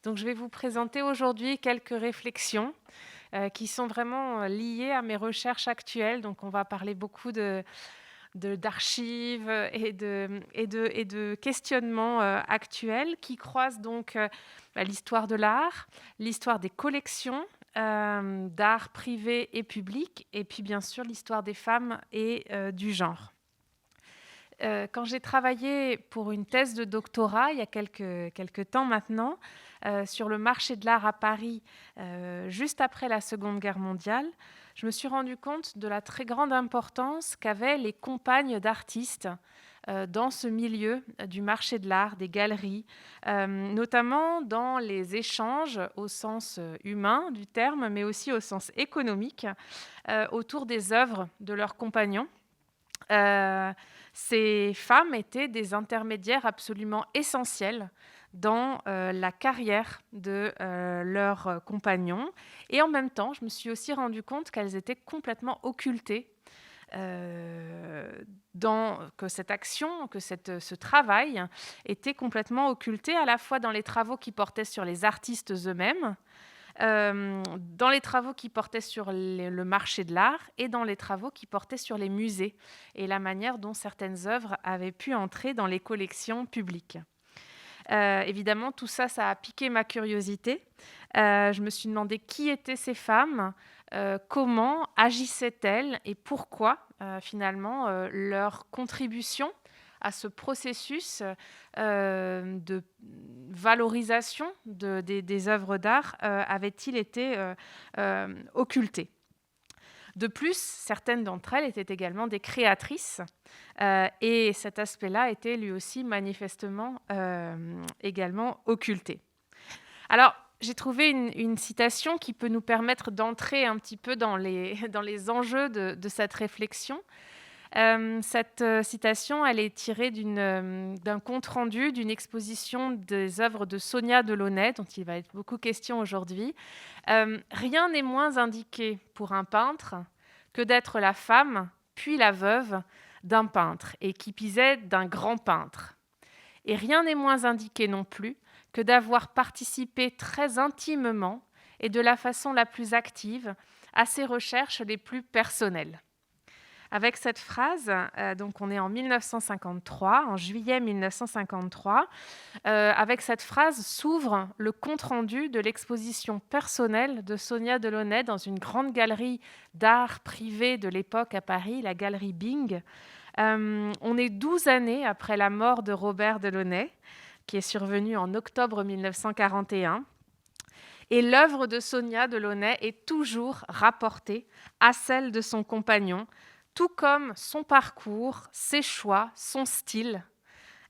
Donc je vais vous présenter aujourd'hui quelques réflexions qui sont vraiment liées à mes recherches actuelles. Donc on va parler beaucoup d'archives et de questionnements actuels qui croisent donc l'histoire de l'art, l'histoire des collections d'art privé et public, et puis bien sûr l'histoire des femmes et du genre. Quand j'ai travaillé pour une thèse de doctorat, il y a quelques temps maintenant, sur le marché de l'art à Paris, juste après la Seconde Guerre mondiale, je me suis rendu compte de la très grande importance qu'avaient les compagnes d'artistes dans ce milieu du marché de l'art, des galeries, notamment dans les échanges au sens humain du terme, mais aussi au sens économique, autour des œuvres de leurs compagnons. Heu, Ces femmes étaient des intermédiaires absolument essentiels dans, la carrière de, leurs compagnons, et en même temps, je me suis aussi rendu compte qu'elles étaient complètement occultées, dans que cette action, ce travail était complètement occulté, à la fois dans les travaux qui portaient sur les artistes eux-mêmes, dans les travaux qui portaient sur le marché de l'art, et dans les travaux qui portaient sur les musées et la manière dont certaines œuvres avaient pu entrer dans les collections publiques. Évidemment, tout ça, ça a piqué ma curiosité. Je me suis demandé qui étaient ces femmes, comment agissaient-elles et pourquoi, finalement, leur contribution à ce processus de valorisation des œuvres d'art avait-il été occulté. De plus, certaines d'entre elles étaient également des créatrices, et cet aspect-là était lui aussi manifestement également occulté. Alors, j'ai trouvé une citation qui peut nous permettre d'entrer un petit peu dans les, dans les enjeux de cette réflexion. Cette citation, elle est tirée d'un compte-rendu d'une exposition des œuvres de Sonia Delaunay, dont il va être beaucoup question aujourd'hui. Rien n'est moins indiqué pour un peintre que d'être la femme, puis la veuve d'un peintre, et qui pisait d'un grand peintre. Et rien n'est moins indiqué non plus que d'avoir participé très intimement et de la façon la plus active à ses recherches les plus personnelles. Avec cette phrase, donc on est en 1953, en juillet 1953, avec cette phrase s'ouvre le compte-rendu de l'exposition personnelle de Sonia Delaunay dans une grande galerie d'art privé de l'époque à Paris, la galerie Bing. On est 12 années après la mort de Robert Delaunay, qui est survenue en octobre 1941. Et l'œuvre de Sonia Delaunay est toujours rapportée à celle de son compagnon, tout comme son parcours, ses choix, son style.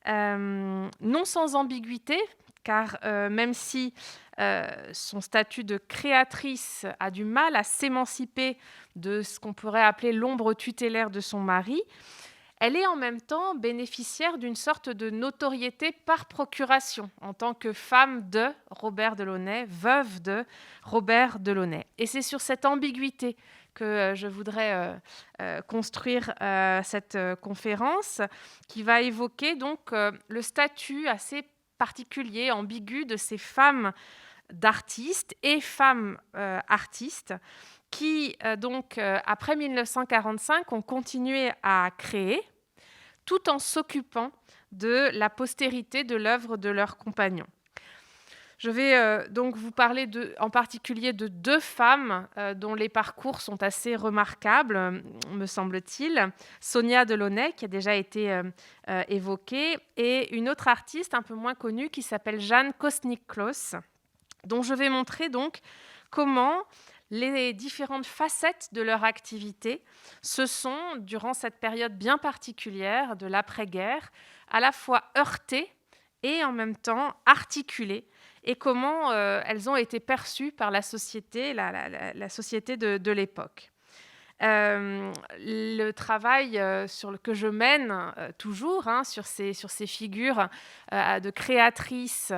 Non sans ambiguïté, car même si son statut de créatrice a du mal à s'émanciper de ce qu'on pourrait appeler l'ombre tutélaire de son mari, elle est en même temps bénéficiaire d'une sorte de notoriété par procuration en tant que femme de Robert Delaunay, veuve de Robert Delaunay. Et c'est sur cette ambiguïté que je voudrais construire cette conférence, qui va évoquer donc le statut assez particulier, ambigu de ces femmes d'artistes et femmes artistes qui, après 1945, ont continué à créer tout en s'occupant de la postérité de l'œuvre de leurs compagnons. Je vais donc vous parler en particulier de deux femmes dont les parcours sont assez remarquables, me semble-t-il. Sonia Delaunay, qui a déjà été évoquée, et une autre artiste un peu moins connue qui s'appelle Jeanne Kosnick-Kloss, dont je vais montrer donc comment les différentes facettes de leur activité se sont, durant cette période bien particulière de l'après-guerre, à la fois heurtées et en même temps articulées, et comment elles ont été perçues par la société, la société de l'époque. Le travail, que je mène, toujours, hein, sur ces figures, de créatrices,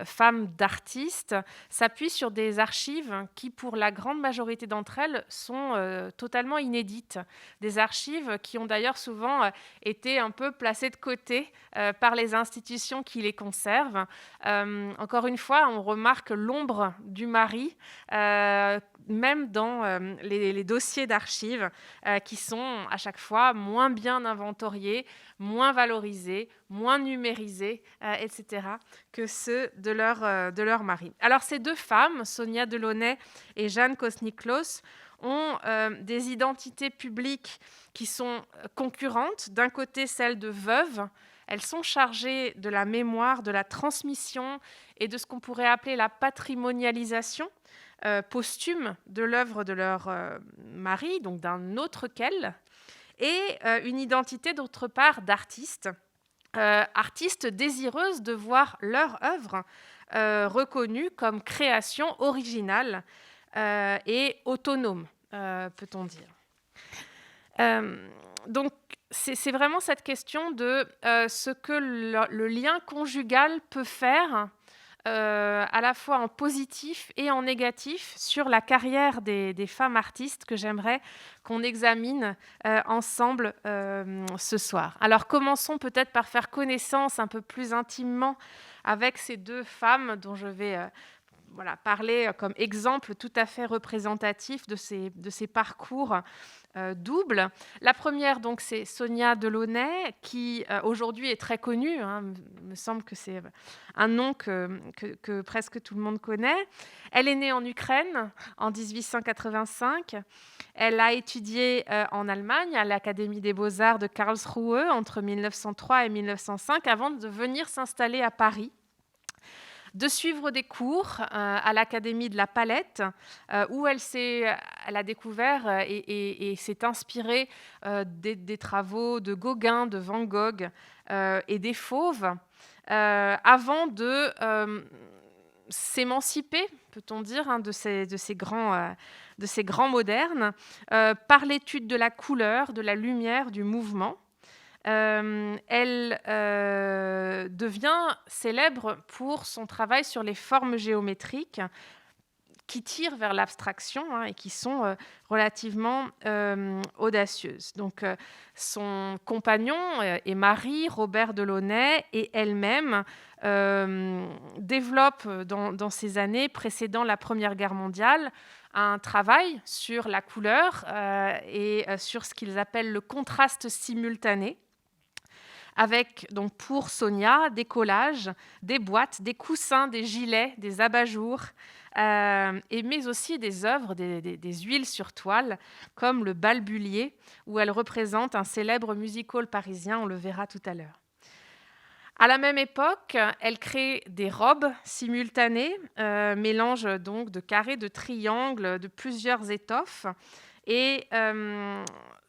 femmes d'artistes, s'appuie sur des archives qui, pour la grande majorité d'entre elles, sont, totalement inédites. Des archives qui ont d'ailleurs souvent, été un peu placées de côté, par les institutions qui les conservent. Encore une fois, on remarque l'ombre du mari, même dans les dossiers d'archives qui sont à chaque fois moins bien inventoriés, moins valorisés, moins numérisés, etc., que ceux de leur mari. Alors ces deux femmes, Sonia Delaunay et Jeanne Kosnick-Kloss, ont des identités publiques qui sont concurrentes. D'un côté, celle de veuves. Elles sont chargées de la mémoire, de la transmission et de ce qu'on pourrait appeler la patrimonialisation posthume de l'œuvre de leur mari, donc d'un autre qu'elles, et une identité d'autre part d'artistes, artistes désireuses de voir leur œuvre reconnue comme création originale et autonome, peut-on dire. Donc, c'est vraiment cette question de ce que le lien conjugal peut faire à la fois en positif et en négatif sur la carrière des femmes artistes que j'aimerais qu'on examine ensemble ce soir. Alors commençons peut-être par faire connaissance un peu plus intimement avec ces deux femmes dont je vais parler comme exemple tout à fait représentatif de ces parcours doubles. La première, donc, c'est Sonia Delaunay, qui aujourd'hui est très connue. Il me semble que c'est un nom que presque tout le monde connaît. Elle est née en Ukraine en 1885. Elle a étudié en Allemagne à l'Académie des Beaux-Arts de Karlsruhe entre 1903 et 1905 avant de venir s'installer à Paris, de suivre des cours à l'Académie de la Palette, où elle a découvert et s'est inspirée des travaux de Gauguin, de Van Gogh et des Fauves, avant de s'émanciper, peut-on dire, de ces grands modernes, par l'étude de la couleur, de la lumière, du mouvement. Elle devient célèbre pour son travail sur les formes géométriques qui tirent vers l'abstraction et qui sont relativement audacieuses. Donc, son compagnon et mari, Robert Delaunay, et elle-même développent dans ces années précédant la Première Guerre mondiale un travail sur la couleur et sur ce qu'ils appellent le contraste simultané, avec, donc, pour Sonia, des collages, des boîtes, des coussins, des gilets, des abat-jours, mais aussi des œuvres, des huiles sur toile, comme le Balbulier, où elle représente un célèbre music-hall parisien, on le verra tout à l'heure. À la même époque, elle crée des robes simultanées, mélange donc de carrés, de triangles, de plusieurs étoffes, et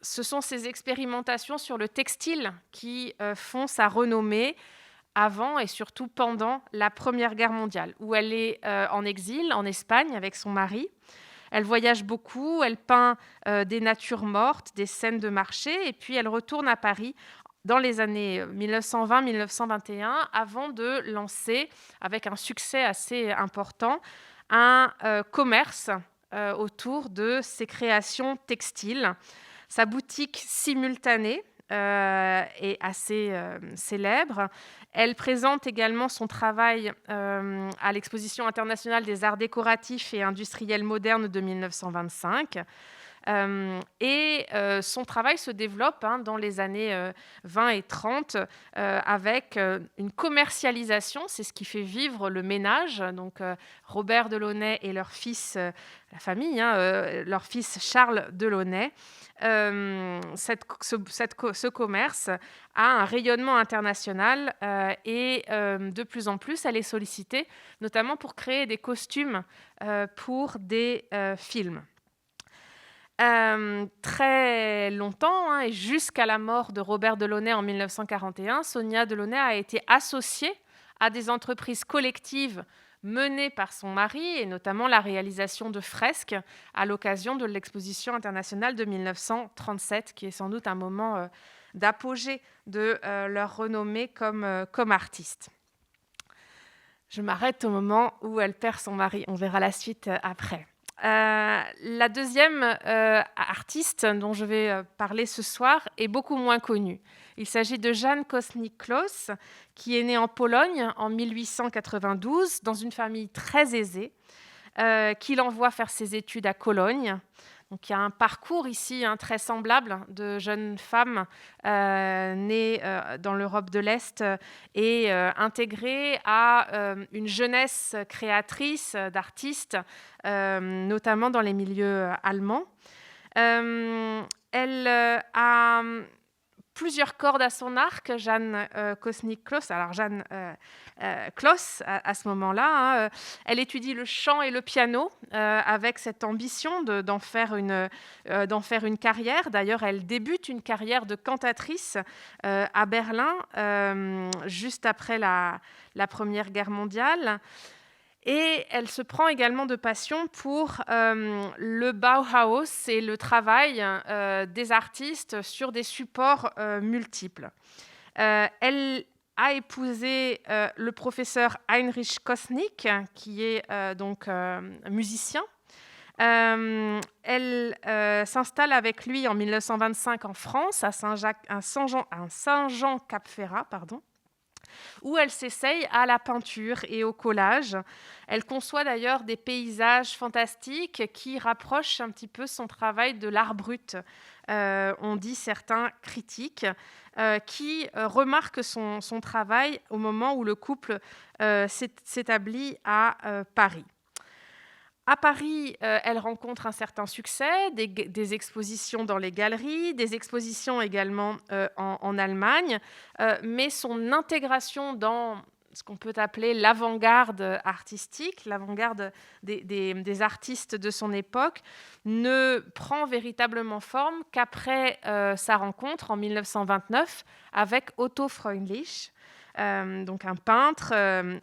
ce sont ces expérimentations sur le textile qui font sa renommée avant et surtout pendant la Première Guerre mondiale, où elle est en exil en Espagne avec son mari. Elle voyage beaucoup, elle peint des natures mortes, des scènes de marché, et puis elle retourne à Paris dans les années 1920-1921, avant de lancer, avec un succès assez important, un commerce autour de ses créations textiles. Sa boutique simultanée est assez célèbre. Elle présente également son travail à l'Exposition internationale des arts décoratifs et industriels modernes de 1925. Son travail se développe dans les années 20 et 30 avec une commercialisation. C'est ce qui fait vivre le ménage. Donc, Robert Delaunay et leur fils, la famille, leur fils Charles Delaunay. Ce commerce a un rayonnement international et de plus en plus, elle est sollicitée, notamment pour créer des costumes pour des films. Très longtemps, et jusqu'à la mort de Robert Delaunay en 1941, Sonia Delaunay a été associée à des entreprises collectives menée par son mari et notamment la réalisation de fresques à l'occasion de l'exposition internationale de 1937, qui est sans doute un moment d'apogée de leur renommée comme artiste. Je m'arrête au moment où elle perd son mari. On verra la suite après. La deuxième artiste dont je vais parler ce soir est beaucoup moins connue. Il s'agit de Jan Kosnick-Kloss, qui est née en Pologne en 1892 dans une famille très aisée, qui l'envoie faire ses études à Cologne. Donc, il y a un parcours ici très semblable de jeunes femmes nées dans l'Europe de l'Est et intégrées à une jeunesse créatrice d'artistes, notamment dans les milieux allemands. Elle a plusieurs cordes à son arc, Jan Kosnick-Kloss. Alors, Jan Kloss, à ce moment-là, elle étudie le chant et le piano avec cette ambition d'en faire une carrière. D'ailleurs, elle débute une carrière de cantatrice à Berlin, juste après la Première Guerre mondiale. Et elle se prend également de passion pour le Bauhaus et le travail des artistes sur des supports multiples. Elle a épousé le professeur Heinrich Kosnick, qui est donc musicien. Elle s'installe avec lui en 1925 en France, à Saint-Jean-Cap-Ferrat, où elle s'essaye à la peinture et au collage. Elle conçoit d'ailleurs des paysages fantastiques qui rapprochent un petit peu son travail de l'art brut, on dit certains critiques, qui remarquent son travail au moment où le couple s'établit à Paris. À Paris, elle rencontre un certain succès, des expositions dans les galeries, des expositions également en Allemagne, mais son intégration dans ce qu'on peut appeler l'avant-garde artistique, l'avant-garde des artistes de son époque, ne prend véritablement forme qu'après sa rencontre en 1929 avec Otto Freundlich, donc un peintre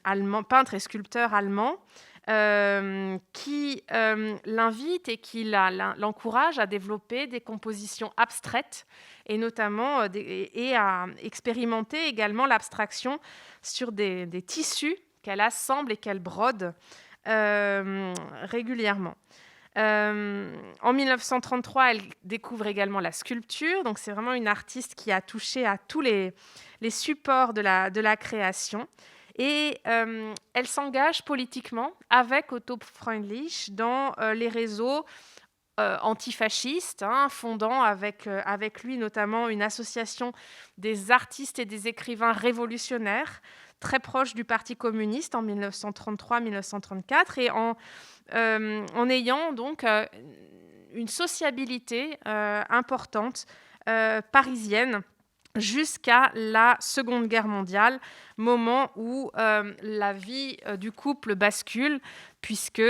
allemand, peintre et sculpteur allemand, qui l'invite et qui l'encourage à développer des compositions abstraites et notamment et à expérimenter également l'abstraction sur des tissus qu'elle assemble et qu'elle brode régulièrement. En 1933, elle découvre également la sculpture, donc c'est vraiment une artiste qui a touché à tous les supports de la création. Et elle s'engage politiquement avec Otto Freundlich dans les réseaux antifascistes, fondant avec lui notamment une association des artistes et des écrivains révolutionnaires, très proche du Parti communiste en 1933-1934, et en ayant donc une sociabilité importante parisienne, jusqu'à la Seconde Guerre mondiale, moment où la vie du couple bascule, puisque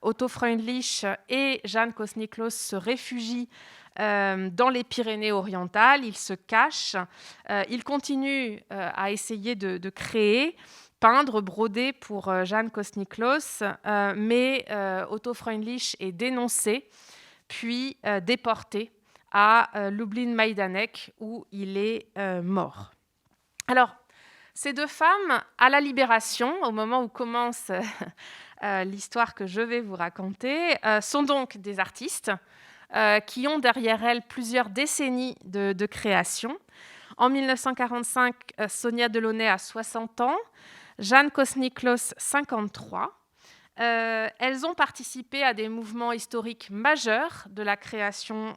Otto Freundlich et Jan Kosnick-Kloss se réfugient dans les Pyrénées-Orientales. Ils se cachent, ils continuent à essayer de créer, peindre, broder pour Jan Kosnick-Kloss, mais Otto Freundlich est dénoncé, puis déporté à Lublin-Majdanek, où il est mort. Alors, ces deux femmes, à la Libération, au moment où commence l'histoire que je vais vous raconter, sont donc des artistes qui ont derrière elles plusieurs décennies de création. En 1945, Sonia Delaunay a 60 ans, Jan Kosnick-Kloss 53. Elles ont participé à des mouvements historiques majeurs de la création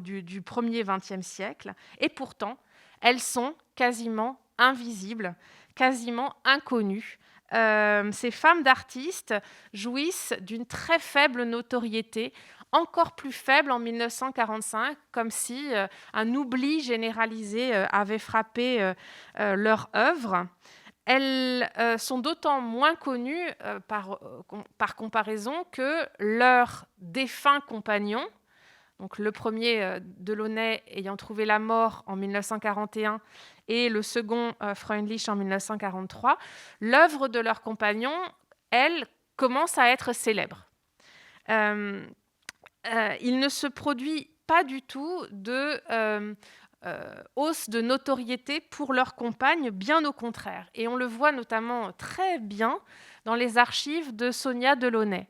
du premier XXe siècle, et pourtant, elles sont quasiment invisibles, quasiment inconnues. Ces femmes d'artistes jouissent d'une très faible notoriété, encore plus faible en 1945, comme si un oubli généralisé avait frappé leur œuvre. Elles sont d'autant moins connues par comparaison que leurs défunts compagnons, donc le premier Delaunay ayant trouvé la mort en 1941 et le second Freundlich en 1943, l'œuvre de leur compagnon, elle, commence à être célèbre. Il ne se produit pas du tout de hausse de notoriété pour leur compagne, bien au contraire. Et on le voit notamment très bien dans les archives de Sonia Delaunay.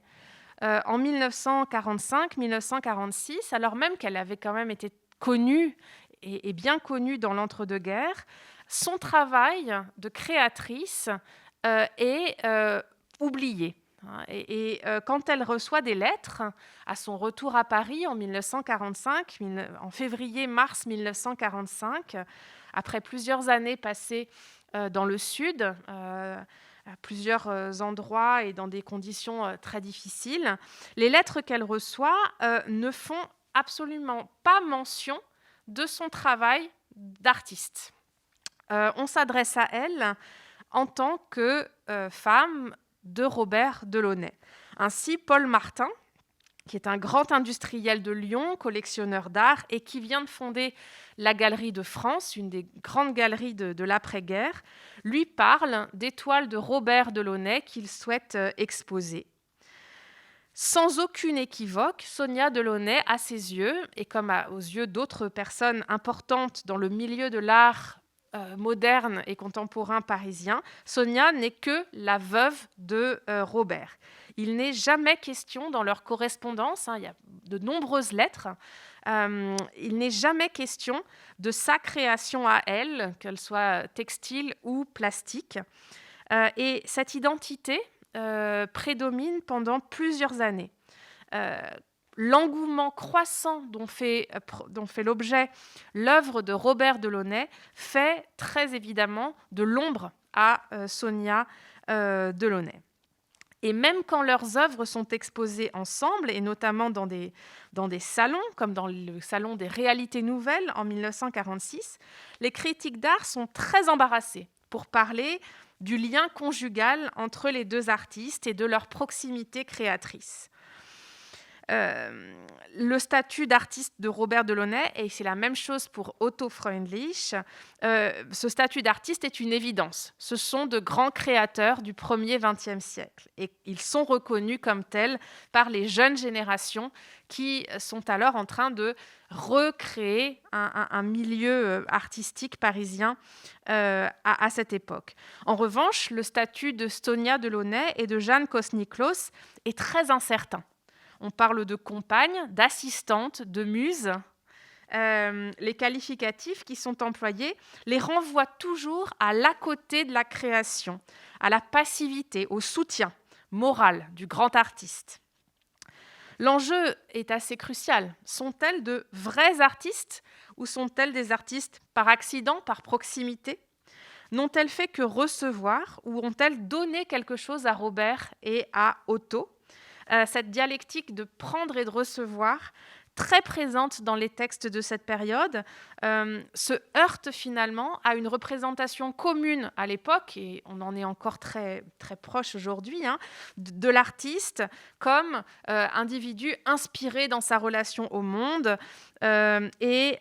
En 1945-1946, alors même qu'elle avait quand même été connue et bien connue dans l'entre-deux-guerres, son travail de créatrice est oublié. Et quand elle reçoit des lettres à son retour à Paris en 1945, en février-mars 1945, après plusieurs années passées dans le Sud, à plusieurs endroits et dans des conditions très difficiles, les lettres qu'elle reçoit ne font absolument pas mention de son travail d'artiste. On s'adresse à elle en tant que femme de Robert Delaunay. Ainsi, Paul Martin, qui est un grand industriel de Lyon, collectionneur d'art, et qui vient de fonder la Galerie de France, une des grandes galeries de l'après-guerre, lui parle des toiles de Robert Delaunay qu'il souhaite exposer. Sans aucune équivoque, Sonia Delaunay, à ses yeux, et comme aux yeux d'autres personnes importantes dans le milieu de l'art moderne et contemporain parisien, Sonia n'est que la veuve de Robert. Il n'est jamais question dans leur correspondance, il y a de nombreuses lettres, il n'est jamais question de sa création à elle, qu'elle soit textile ou plastique. Et cette identité prédomine pendant plusieurs années. L'engouement croissant dont fait l'objet l'œuvre de Robert Delaunay fait très évidemment de l'ombre à Sonia Delaunay. Et même quand leurs œuvres sont exposées ensemble, et notamment dans des salons, comme dans le salon des Réalités Nouvelles en 1946, les critiques d'art sont très embarrassés pour parler du lien conjugal entre les deux artistes et de leur proximité créatrice. Le statut d'artiste de Robert Delaunay, et c'est la même chose pour Otto Freundlich, ce statut d'artiste est une évidence. Ce sont de grands créateurs du 1er XXe siècle et ils sont reconnus comme tels par les jeunes générations qui sont alors en train de recréer un milieu artistique parisien à cette époque. En revanche, le statut de Sonia Delaunay et de Jeanne Cosny-Clauss est très incertain. On parle de compagne, d'assistante, de muse. Les qualificatifs qui sont employés les renvoient toujours à l'à côté de la création, à la passivité, au soutien moral du grand artiste. L'enjeu est assez crucial. Sont-elles de vrais artistes ou sont-elles des artistes par accident, par proximité ? N'ont-elles fait que recevoir ou ont-elles donné quelque chose à Robert et à Otto ? Cette dialectique de prendre et de recevoir, très présente dans les textes de cette période, se heurte finalement à une représentation commune à l'époque, et on en est encore très, très proche aujourd'hui, de l'artiste comme individu inspiré dans sa relation au monde et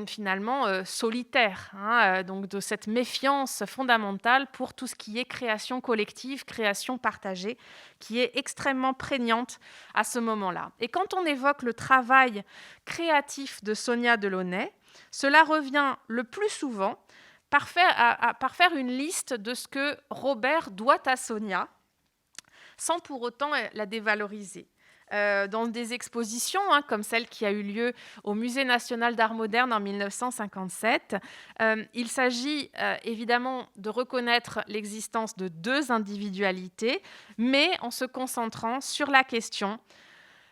finalement solitaire, donc de cette méfiance fondamentale pour tout ce qui est création collective, création partagée, qui est extrêmement prégnante à ce moment-là. Et quand on évoque le travail créatif de Sonia Delaunay, cela revient le plus souvent par faire une liste de ce que Robert doit à Sonia, sans pour autant la dévaloriser. Dans des expositions comme celle qui a eu lieu au Musée national d'art moderne en 1957, il s'agit évidemment de reconnaître l'existence de deux individualités, mais en se concentrant sur la question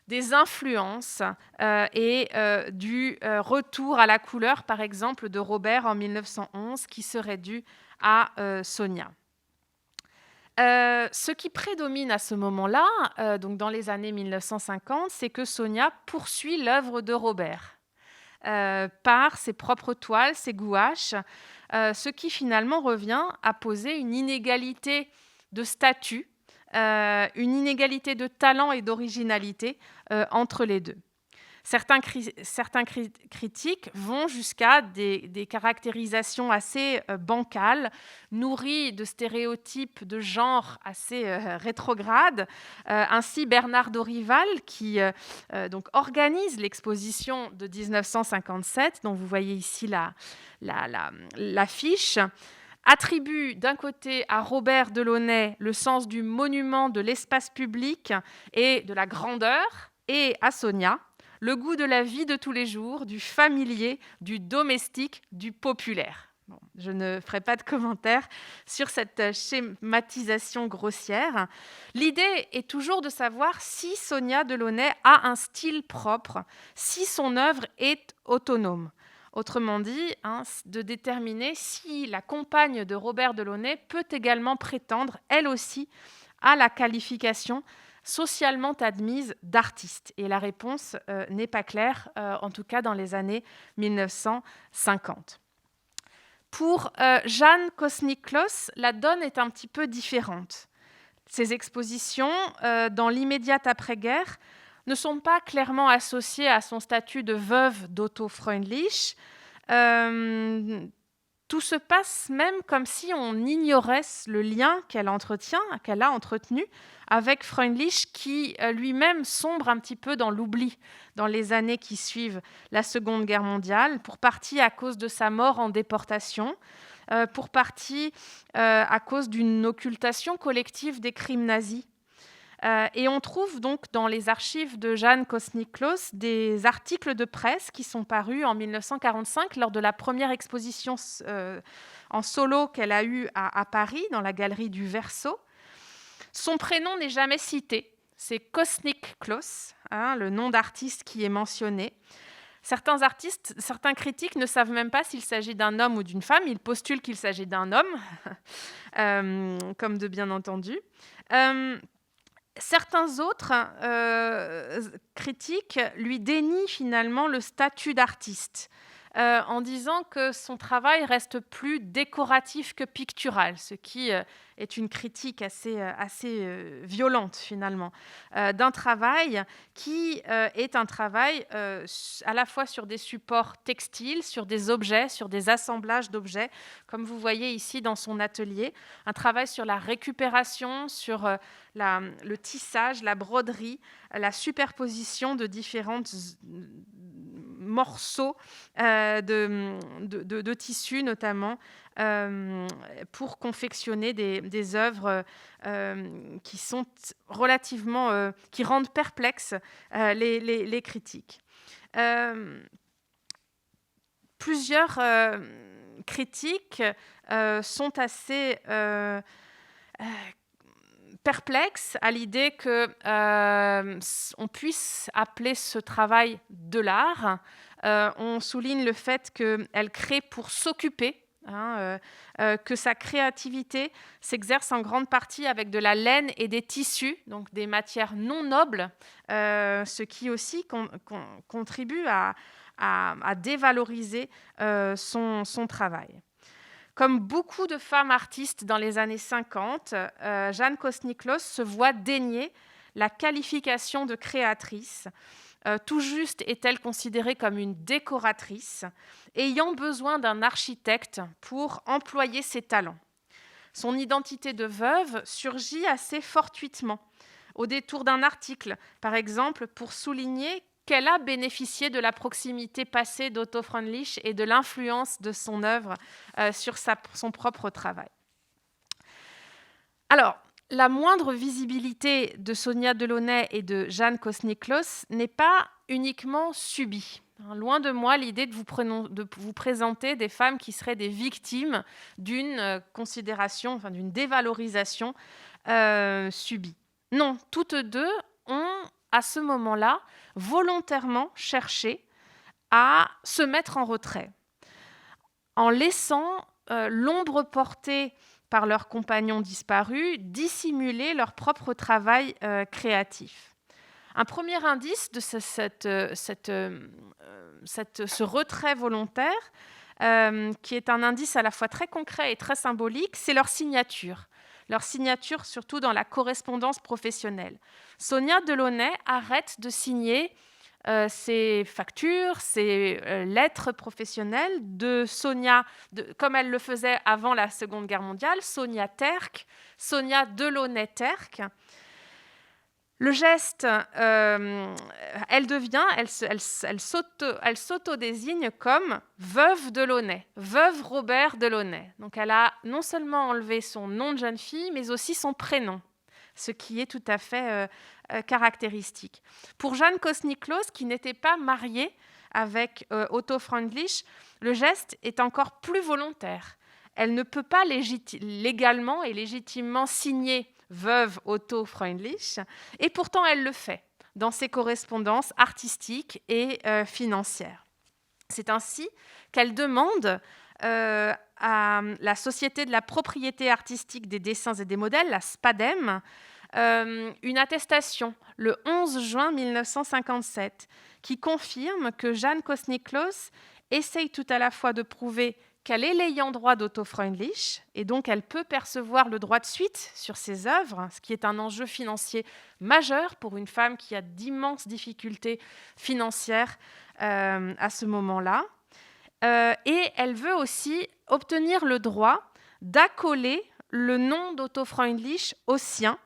des influences et du retour à la couleur, par exemple, de Robert en 1911, qui serait dû à Sonia. Ce qui prédomine à ce moment-là, donc dans les années 1950, c'est que Sonia poursuit l'œuvre de Robert par ses propres toiles, ses gouaches, ce qui finalement revient à poser une inégalité de statut, une inégalité de talent et d'originalité entre les deux. Certains critiques vont jusqu'à des caractérisations assez bancales, nourries de stéréotypes de genre assez rétrogrades. Ainsi, Bernard Dorival, qui donc organise l'exposition de 1957, dont vous voyez ici l'affiche, attribue d'un côté à Robert Delaunay le sens du monument, de l'espace public et de la grandeur, et à Sonia le goût de la vie de tous les jours, du familier, du domestique, du populaire. Bon, je ne ferai pas de commentaires sur cette schématisation grossière. L'idée est toujours de savoir si Sonia Delaunay a un style propre, si son œuvre est autonome. Autrement dit, de déterminer si la compagne de Robert Delaunay peut également prétendre, elle aussi, à la qualification socialement admise d'artiste. Et la réponse n'est pas claire, en tout cas dans les années 1950. Pour Jeanne Kosnick-Kloss, la donne est un petit peu différente. Ces expositions, dans l'immédiate après-guerre, ne sont pas clairement associées à son statut de veuve d'Otto Freundlich. Tout se passe même comme si on ignorait le lien qu'elle a entretenu avec Freundlich, qui lui-même sombre un petit peu dans l'oubli dans les années qui suivent la Seconde Guerre mondiale, pour partie à cause de sa mort en déportation, pour partie à cause d'une occultation collective des crimes nazis. Et on trouve donc dans les archives de Jeanne Kosnick-Kloss des articles de presse qui sont parus en 1945 lors de la première exposition en solo qu'elle a eue à Paris, dans la galerie du Verseau. Son prénom n'est jamais cité, c'est Kosnick-Kloss, le nom d'artiste qui est mentionné. Certains critiques ne savent même pas s'il s'agit d'un homme ou d'une femme. Ils postulent qu'il s'agit d'un homme, comme de bien entendu. Certains autres critiques lui dénient finalement le statut d'artiste, en disant que son travail reste plus décoratif que pictural, ce qui est une critique assez violente finalement, d'un travail qui est un travail à la fois sur des supports textiles, sur des objets, sur des assemblages d'objets, comme vous voyez ici dans son atelier, un travail sur la récupération, sur le tissage, la broderie, la superposition de différents morceaux de tissus notamment, pour confectionner des œuvres qui sont relativement, qui rendent perplexes les critiques. Plusieurs critiques sont assez perplexe à l'idée qu'on puisse appeler ce travail de l'art. On souligne le fait qu'elle crée pour s'occuper, que sa créativité s'exerce en grande partie avec de la laine et des tissus, donc des matières non nobles, ce qui aussi contribue à dévaloriser son travail. Comme beaucoup de femmes artistes dans les années 50, Jeanne Kosnick-Kloss se voit dénier la qualification de créatrice. Tout juste est-elle considérée comme une décoratrice, ayant besoin d'un architecte pour employer ses talents. Son identité de veuve surgit assez fortuitement, au détour d'un article, par exemple, pour souligner qu'elle a bénéficié de la proximité passée d'Otto Freundlich et de l'influence de son œuvre sur son propre travail. Alors, la moindre visibilité de Sonia Delaunay et de Jeanne Kosnick-Kloss n'est pas uniquement subie. Loin de moi l'idée de vous présenter des femmes qui seraient des victimes d'une considération, d'une dévalorisation subie. Non, toutes deux ont, à ce moment-là, volontairement cherché à se mettre en retrait, en laissant l'ombre portée par leurs compagnons disparus dissimuler leur propre travail créatif. Un premier indice de ce retrait volontaire, qui est un indice à la fois très concret et très symbolique, c'est leur signature. Leur signature surtout dans la correspondance professionnelle. Sonia Delaunay arrête de signer ses factures, ses lettres professionnelles de Sonia, comme elle le faisait avant la Seconde Guerre mondiale, Sonia Terc, Sonia Delaunay-Terc. Le geste, elle s'auto-désigne comme veuve Delaunay, veuve Robert Delaunay. Donc elle a non seulement enlevé son nom de jeune fille, mais aussi son prénom, ce qui est tout à fait caractéristique. Pour Jeanne Kosnick-Kloss, qui n'était pas mariée avec Otto Freundlich, le geste est encore plus volontaire. Elle ne peut pas légalement et légitimement signer veuve Otto Freundlich, et pourtant elle le fait dans ses correspondances artistiques et financières. C'est ainsi qu'elle demande à la Société de la propriété artistique des dessins et des modèles, la SPADEM, une attestation le 11 juin 1957 qui confirme que Jeanne Kosnick-Kloss essaye tout à la fois de prouver qu'elle est l'ayant droit d'Otto Freundlich, et donc elle peut percevoir le droit de suite sur ses œuvres, ce qui est un enjeu financier majeur pour une femme qui a d'immenses difficultés financières à ce moment-là. Et elle veut aussi obtenir le droit d'accoler le nom d'Otto Freundlich au sien,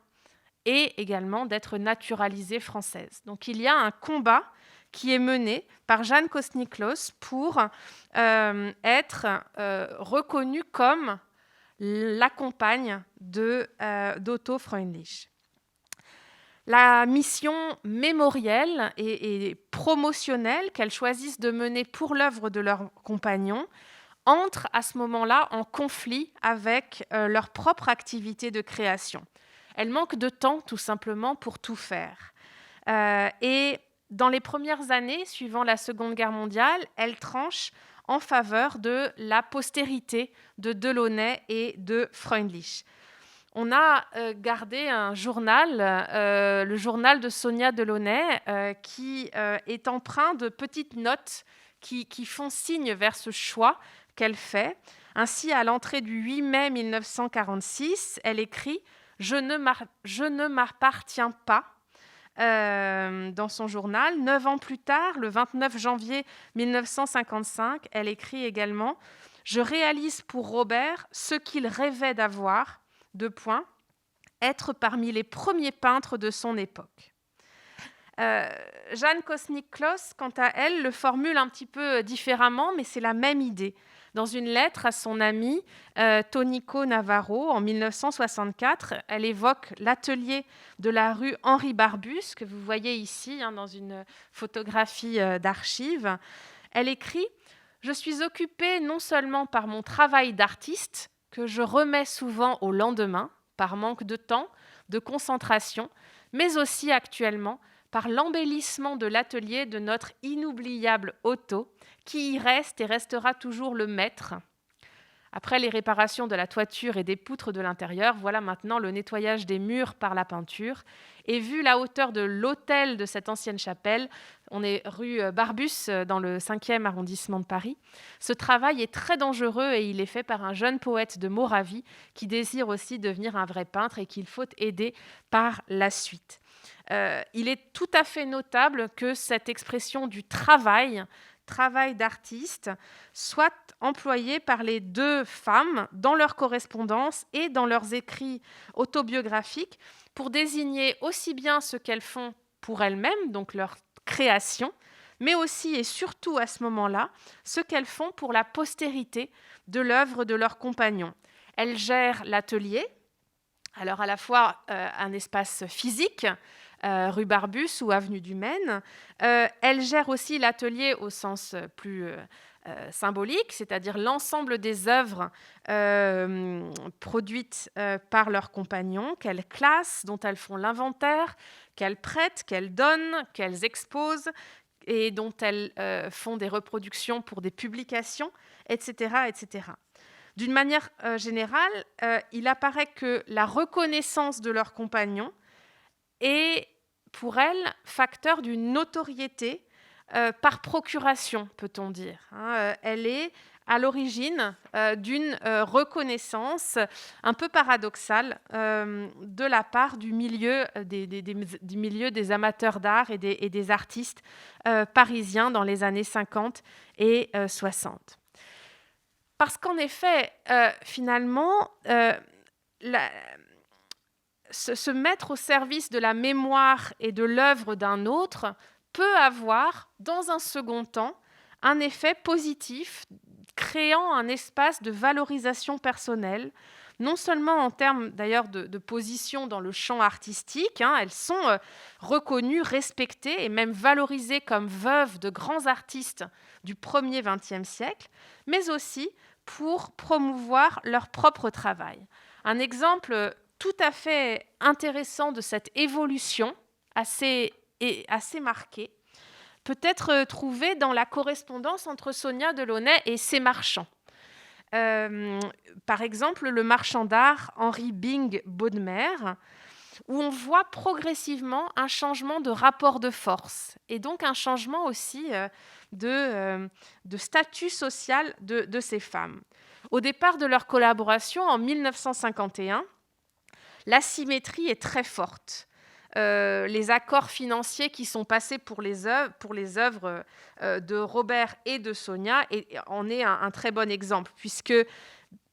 et également d'être naturalisée française. Donc il y a un combat qui est mené par Jeanne Kosnick-Kloss pour être reconnue comme la compagne d'Otto Freundlich. La mission mémorielle et promotionnelle qu'elles choisissent de mener pour l'œuvre de leur compagnon entre à ce moment-là en conflit avec leur propre activité de création. Elles manquent de temps tout simplement pour tout faire. Et dans les premières années suivant la Seconde Guerre mondiale, elles tranchent en faveur de la postérité de Delaunay et de Freundlich. On a gardé un journal, le journal de Sonia Delaunay, qui est empreint de petites notes qui font signe vers ce choix qu'elle fait. Ainsi, à l'entrée du 8 mai 1946, elle écrit « Je ne m'appartiens pas » dans son journal. 9 ans plus tard, le 29 janvier 1955, elle écrit également « Je réalise pour Robert ce qu'il rêvait d'avoir, être parmi les premiers peintres de son époque ». Jeanne Kosnick-Kloss, quant à elle, le formule un petit peu différemment, mais c'est la même idée. Dans une lettre à son ami Tonico Navarro, en 1964, elle évoque l'atelier de la rue Henri Barbus, que vous voyez ici dans une photographie d'archives. Elle écrit « Je suis occupée non seulement par mon travail d'artiste, que je remets souvent au lendemain, par manque de temps, de concentration, mais aussi actuellement par l'embellissement de l'atelier de notre inoubliable Otto, qui y reste et restera toujours le maître. Après les réparations de la toiture et des poutres de l'intérieur, voilà maintenant le nettoyage des murs par la peinture. Et vu la hauteur de l'autel de cette ancienne chapelle, on est rue Barbus dans le 5e arrondissement de Paris, ce travail est très dangereux et il est fait par un jeune poète de Moravie qui désire aussi devenir un vrai peintre et qu'il faut aider par la suite. Il est tout à fait notable que cette expression du travail d'artiste soit employée par les deux femmes dans leur correspondance et dans leurs écrits autobiographiques pour désigner aussi bien ce qu'elles font pour elles-mêmes, donc leur création, mais aussi et surtout à ce moment-là, ce qu'elles font pour la postérité de l'œuvre de leurs compagnons. Elles gèrent l'atelier, alors à la fois un espace physique, rue Barbus ou avenue du Maine. Elle gère aussi l'atelier au sens plus symbolique, c'est-à-dire l'ensemble des œuvres produites par leurs compagnons, qu'elles classent, dont elles font l'inventaire, qu'elles prêtent, qu'elles donnent, qu'elles exposent et dont elles font des reproductions pour des publications, etc., etc. D'une manière générale, il apparaît que la reconnaissance de leurs compagnons est pour elles facteur d'une notoriété par procuration, peut-on dire. Elle est à l'origine d'une reconnaissance un peu paradoxale de la part du milieu des amateurs d'art et des artistes parisiens dans les années 50 et 60. Parce qu'en effet, finalement, se mettre au service de la mémoire et de l'œuvre d'un autre peut avoir, dans un second temps, un effet positif, créant un espace de valorisation personnelle, non seulement en termes d'ailleurs de position dans le champ artistique, elles sont reconnues, respectées et même valorisées comme veuves de grands artistes du 1er XXe siècle, mais aussi pour promouvoir leur propre travail. Un exemple tout à fait intéressant de cette évolution assez marquée peut être trouvé dans la correspondance entre Sonia Delaunay et ses marchands. Par exemple, le marchand d'art Henri Bing-Bodmer, où on voit progressivement un changement de rapport de force et donc un changement aussi de statut social de ces femmes. Au départ de leur collaboration, en 1951, l'asymétrie est très forte. Les accords financiers qui sont passés pour les œuvres de Robert et de Sonia en est un très bon exemple, puisque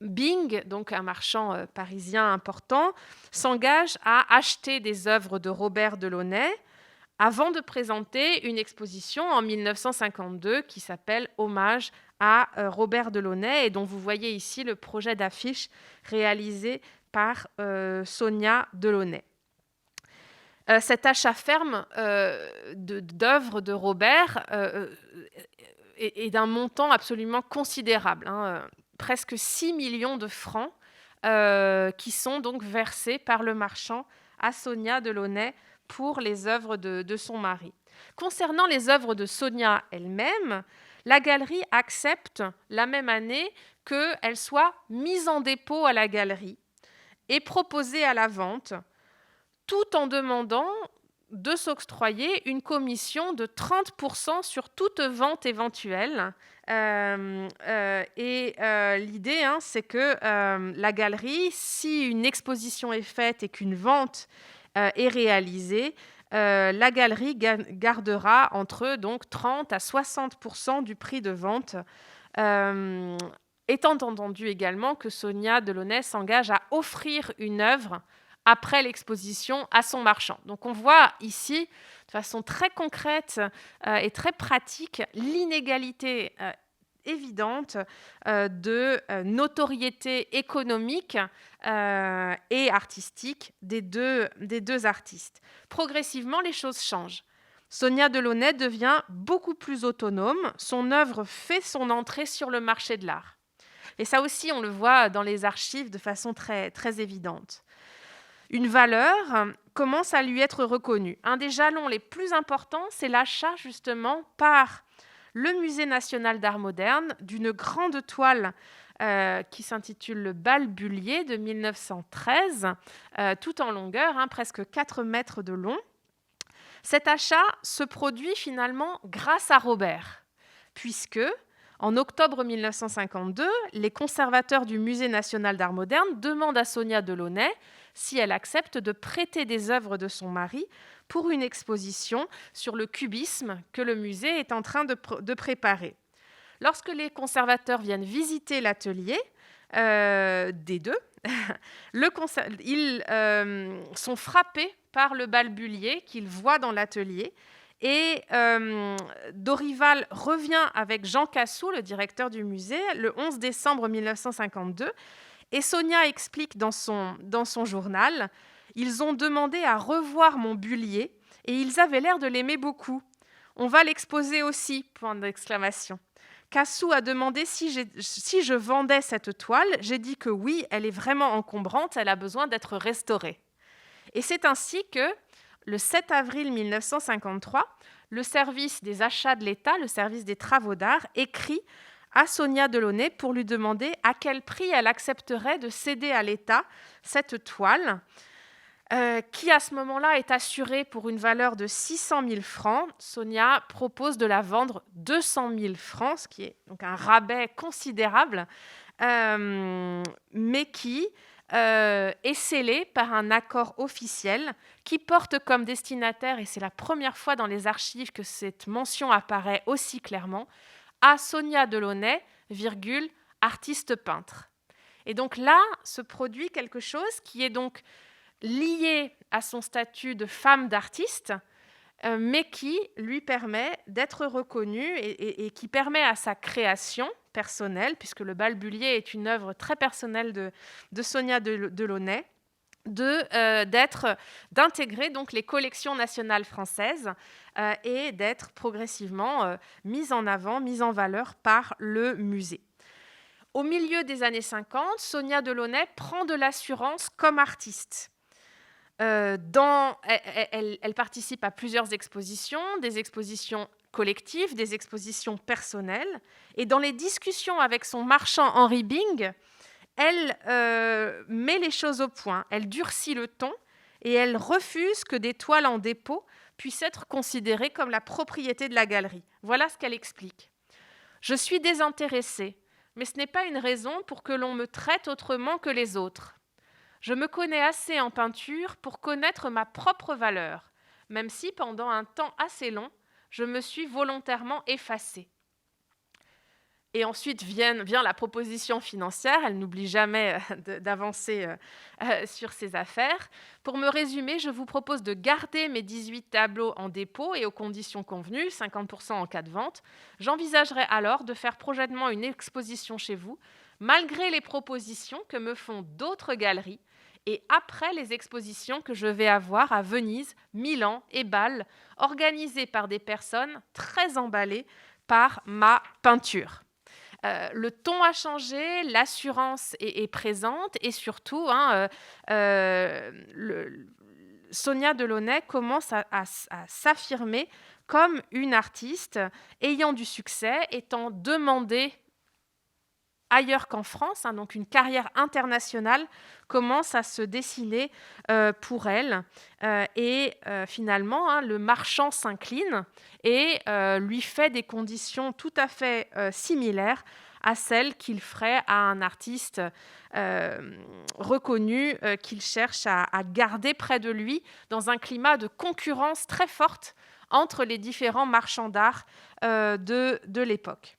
Bing, donc un marchand parisien important, s'engage à acheter des œuvres de Robert Delaunay avant de présenter une exposition en 1952 qui s'appelle « Hommage à Robert Delaunay » et dont vous voyez ici le projet d'affiche réalisé par Sonia Delaunay. Cet achat ferme d'œuvres de Robert est d'un montant absolument considérable, presque 6 millions de francs qui sont donc versés par le marchand à Sonia Delaunay pour les œuvres de son mari. Concernant les œuvres de Sonia elle-même, la galerie accepte la même année qu'elles soient mises en dépôt à la galerie et proposées à la vente, tout en demandant de s'octroyer une commission de 30% sur toute vente éventuelle. L'idée, c'est que la galerie, si une exposition est faite et qu'une vente est réalisée, la galerie gardera entre donc 30 à 60% du prix de vente, étant entendu également que Sonia Delaunay s'engage à offrir une œuvre après l'exposition à son marchand. Donc on voit ici, de façon très concrète et très pratique, l'inégalité évidente de notoriété économique et artistique des deux artistes. Progressivement, les choses changent. Sonia Delaunay devient beaucoup plus autonome. Son œuvre fait son entrée sur le marché de l'art. Et ça aussi, on le voit dans les archives de façon très, très évidente. Une valeur commence à lui être reconnue. Un des jalons les plus importants, c'est l'achat justement par le Musée national d'art moderne d'une grande toile qui s'intitule Le Bal Bullier de 1913, tout en longueur, presque 4 mètres de long. Cet achat se produit finalement grâce à Robert, puisque en octobre 1952, les conservateurs du Musée national d'art moderne demandent à Sonia Delaunay si elle accepte de prêter des œuvres de son mari pour une exposition sur le cubisme que le musée est en train de préparer. Lorsque les conservateurs viennent visiter l'atelier des deux, ils sont frappés par le Bal Bullier qu'ils voient dans l'atelier. Et Dorival revient avec Jean Cassou, le directeur du musée, le 11 décembre 1952. Et Sonia explique dans son journal « Ils ont demandé à revoir mon Bullier et ils avaient l'air de l'aimer beaucoup. On va l'exposer aussi !» Cassou a demandé si je vendais cette toile. J'ai dit que oui, elle est vraiment encombrante, elle a besoin d'être restaurée. Et c'est ainsi que, le 7 avril 1953, le service des achats de l'État, le service des travaux d'art, écrit à Sonia Delaunay pour lui demander à quel prix elle accepterait de céder à l'État cette toile. qui à ce moment-là est assurée pour une valeur de 600 000 francs. Sonia propose de la vendre 200 000 francs, ce qui est donc un rabais considérable, mais qui est scellé par un accord officiel qui porte comme destinataire, et c'est la première fois dans les archives que cette mention apparaît aussi clairement, à Sonia Delaunay, virgule, artiste peintre. Et donc là se produit quelque chose qui est donc lié à son statut de femme d'artiste, mais qui lui permet d'être reconnue et qui permet à sa création personnelle, puisque le Balbullier est une œuvre très personnelle de Sonia Delaunay, d'intégrer donc les collections nationales françaises et d'être progressivement mise en avant, mise en valeur par le musée. Au milieu des années 50, Sonia Delaunay prend de l'assurance comme artiste. Elle participe à plusieurs expositions, des expositions collectives, des expositions personnelles. Et dans les discussions avec son marchand Henri Bing, elle met les choses au point. Elle durcit le ton et elle refuse que des toiles en dépôt puissent être considérées comme la propriété de la galerie. Voilà ce qu'elle explique. « Je suis désintéressée, mais ce n'est pas une raison pour que l'on me traite autrement que les autres. Je me connais assez en peinture pour connaître ma propre valeur, même si pendant un temps assez long, je me suis volontairement effacée. » Et ensuite vient la proposition financière. Elle n'oublie jamais d'avancer sur ses affaires. Pour me résumer, je vous propose de garder mes 18 tableaux en dépôt et aux conditions convenues, 50% en cas de vente. J'envisagerai alors de faire prochainement une exposition chez vous, malgré les propositions que me font d'autres galeries et après les expositions que je vais avoir à Venise, Milan et Bâle, organisées par des personnes très emballées par ma peinture. Le ton a changé, l'assurance est présente et surtout, Sonia Delaunay commence à s'affirmer comme une artiste ayant du succès, étant demandée ailleurs qu'en France, donc une carrière internationale commence à se dessiner pour elle. Finalement, le marchand s'incline et lui fait des conditions tout à fait similaires à celles qu'il ferait à un artiste reconnu qu'il cherche à garder près de lui dans un climat de concurrence très forte entre les différents marchands d'art de l'époque.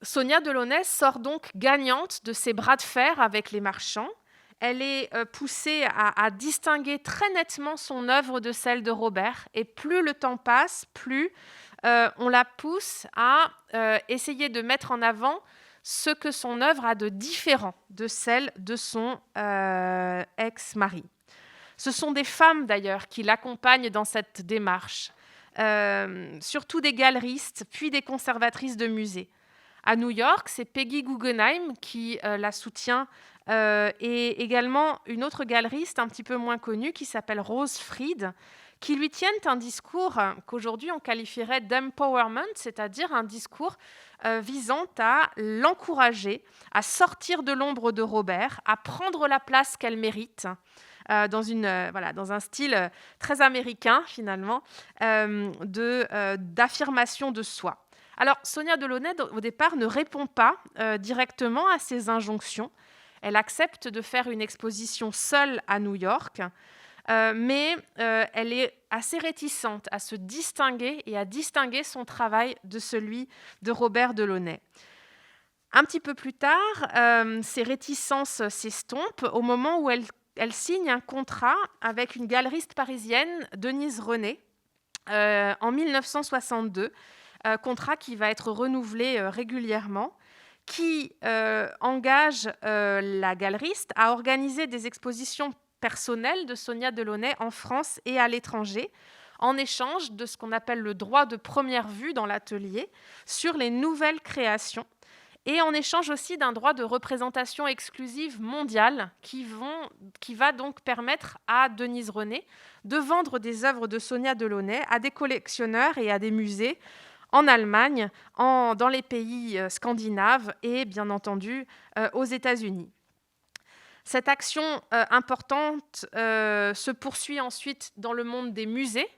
Sonia Delaunay sort donc gagnante de ces bras de fer avec les marchands. Elle est poussée à distinguer très nettement son œuvre de celle de Robert. Et plus le temps passe, plus on la pousse à essayer de mettre en avant ce que son œuvre a de différent de celle de son ex-mari. Ce sont des femmes d'ailleurs qui l'accompagnent dans cette démarche, surtout des galeristes, puis des conservatrices de musées. À New York, c'est Peggy Guggenheim qui la soutient et également une autre galeriste un petit peu moins connue qui s'appelle Rose Fried, qui lui tiennent un discours qu'aujourd'hui on qualifierait d'empowerment, c'est-à-dire un discours visant à l'encourager à sortir de l'ombre de Robert, à prendre la place qu'elle mérite, dans un style très américain finalement, d'affirmation de soi. Alors, Sonia Delaunay, au départ, ne répond pas directement à ces injonctions. Elle accepte de faire une exposition seule à New York, mais elle est assez réticente à se distinguer et à distinguer son travail de celui de Robert Delaunay. Un petit peu plus tard, ces réticences s'estompent au moment où elle signe un contrat avec une galeriste parisienne, Denise René, en 1962. Contrat qui va être renouvelé régulièrement, qui engage la galeriste à organiser des expositions personnelles de Sonia Delaunay en France et à l'étranger, en échange de ce qu'on appelle le droit de première vue dans l'atelier sur les nouvelles créations, et en échange aussi d'un droit de représentation exclusive mondiale qui va donc permettre à Denise René de vendre des œuvres de Sonia Delaunay à des collectionneurs et à des musées en Allemagne, dans les pays scandinaves et bien entendu aux États-Unis. Cette action importante se poursuit ensuite dans le monde des musées,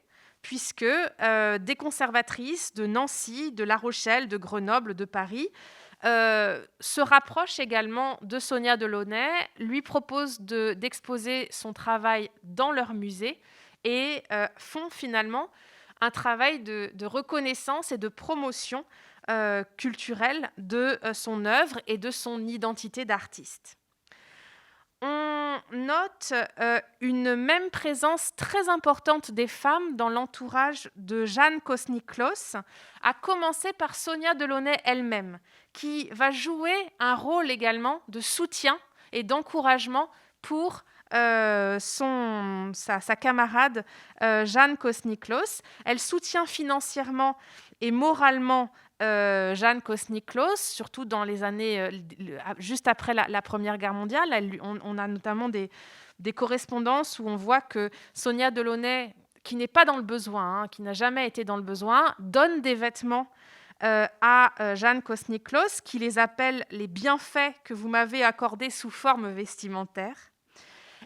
puisque des conservatrices de Nancy, de La Rochelle, de Grenoble, de Paris se rapprochent également de Sonia Delaunay, lui proposent d'exposer son travail dans leur musée et font finalement un travail de reconnaissance et de promotion culturelle de son œuvre et de son identité d'artiste. On note une même présence très importante des femmes dans l'entourage de Jeanne Kosnick-Kloss, à commencer par Sonia Delaunay elle-même, qui va jouer un rôle également de soutien et d'encouragement pour sa camarade Jeanne Kosnick-Kloss. Elle soutient financièrement et moralement Jeanne Kosnick-Kloss, surtout dans les années juste après la Première Guerre mondiale. On a notamment des correspondances où on voit que Sonia Delaunay, qui n'est pas dans le besoin, qui n'a jamais été dans le besoin, donne des vêtements à Jeanne Kosnick-Kloss, qui les appelle les bienfaits que vous m'avez accordés sous forme vestimentaire.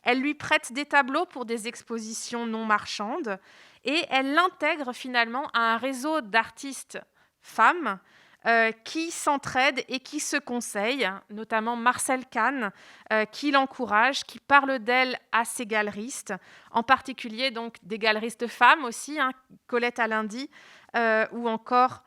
Elle lui prête des tableaux pour des expositions non marchandes et elle l'intègre finalement à un réseau d'artistes femmes qui s'entraident et qui se conseillent, notamment Marcel Kahn, qui l'encourage, qui parle d'elle à ses galeristes, en particulier donc des galeristes femmes aussi, Colette Alindi, ou encore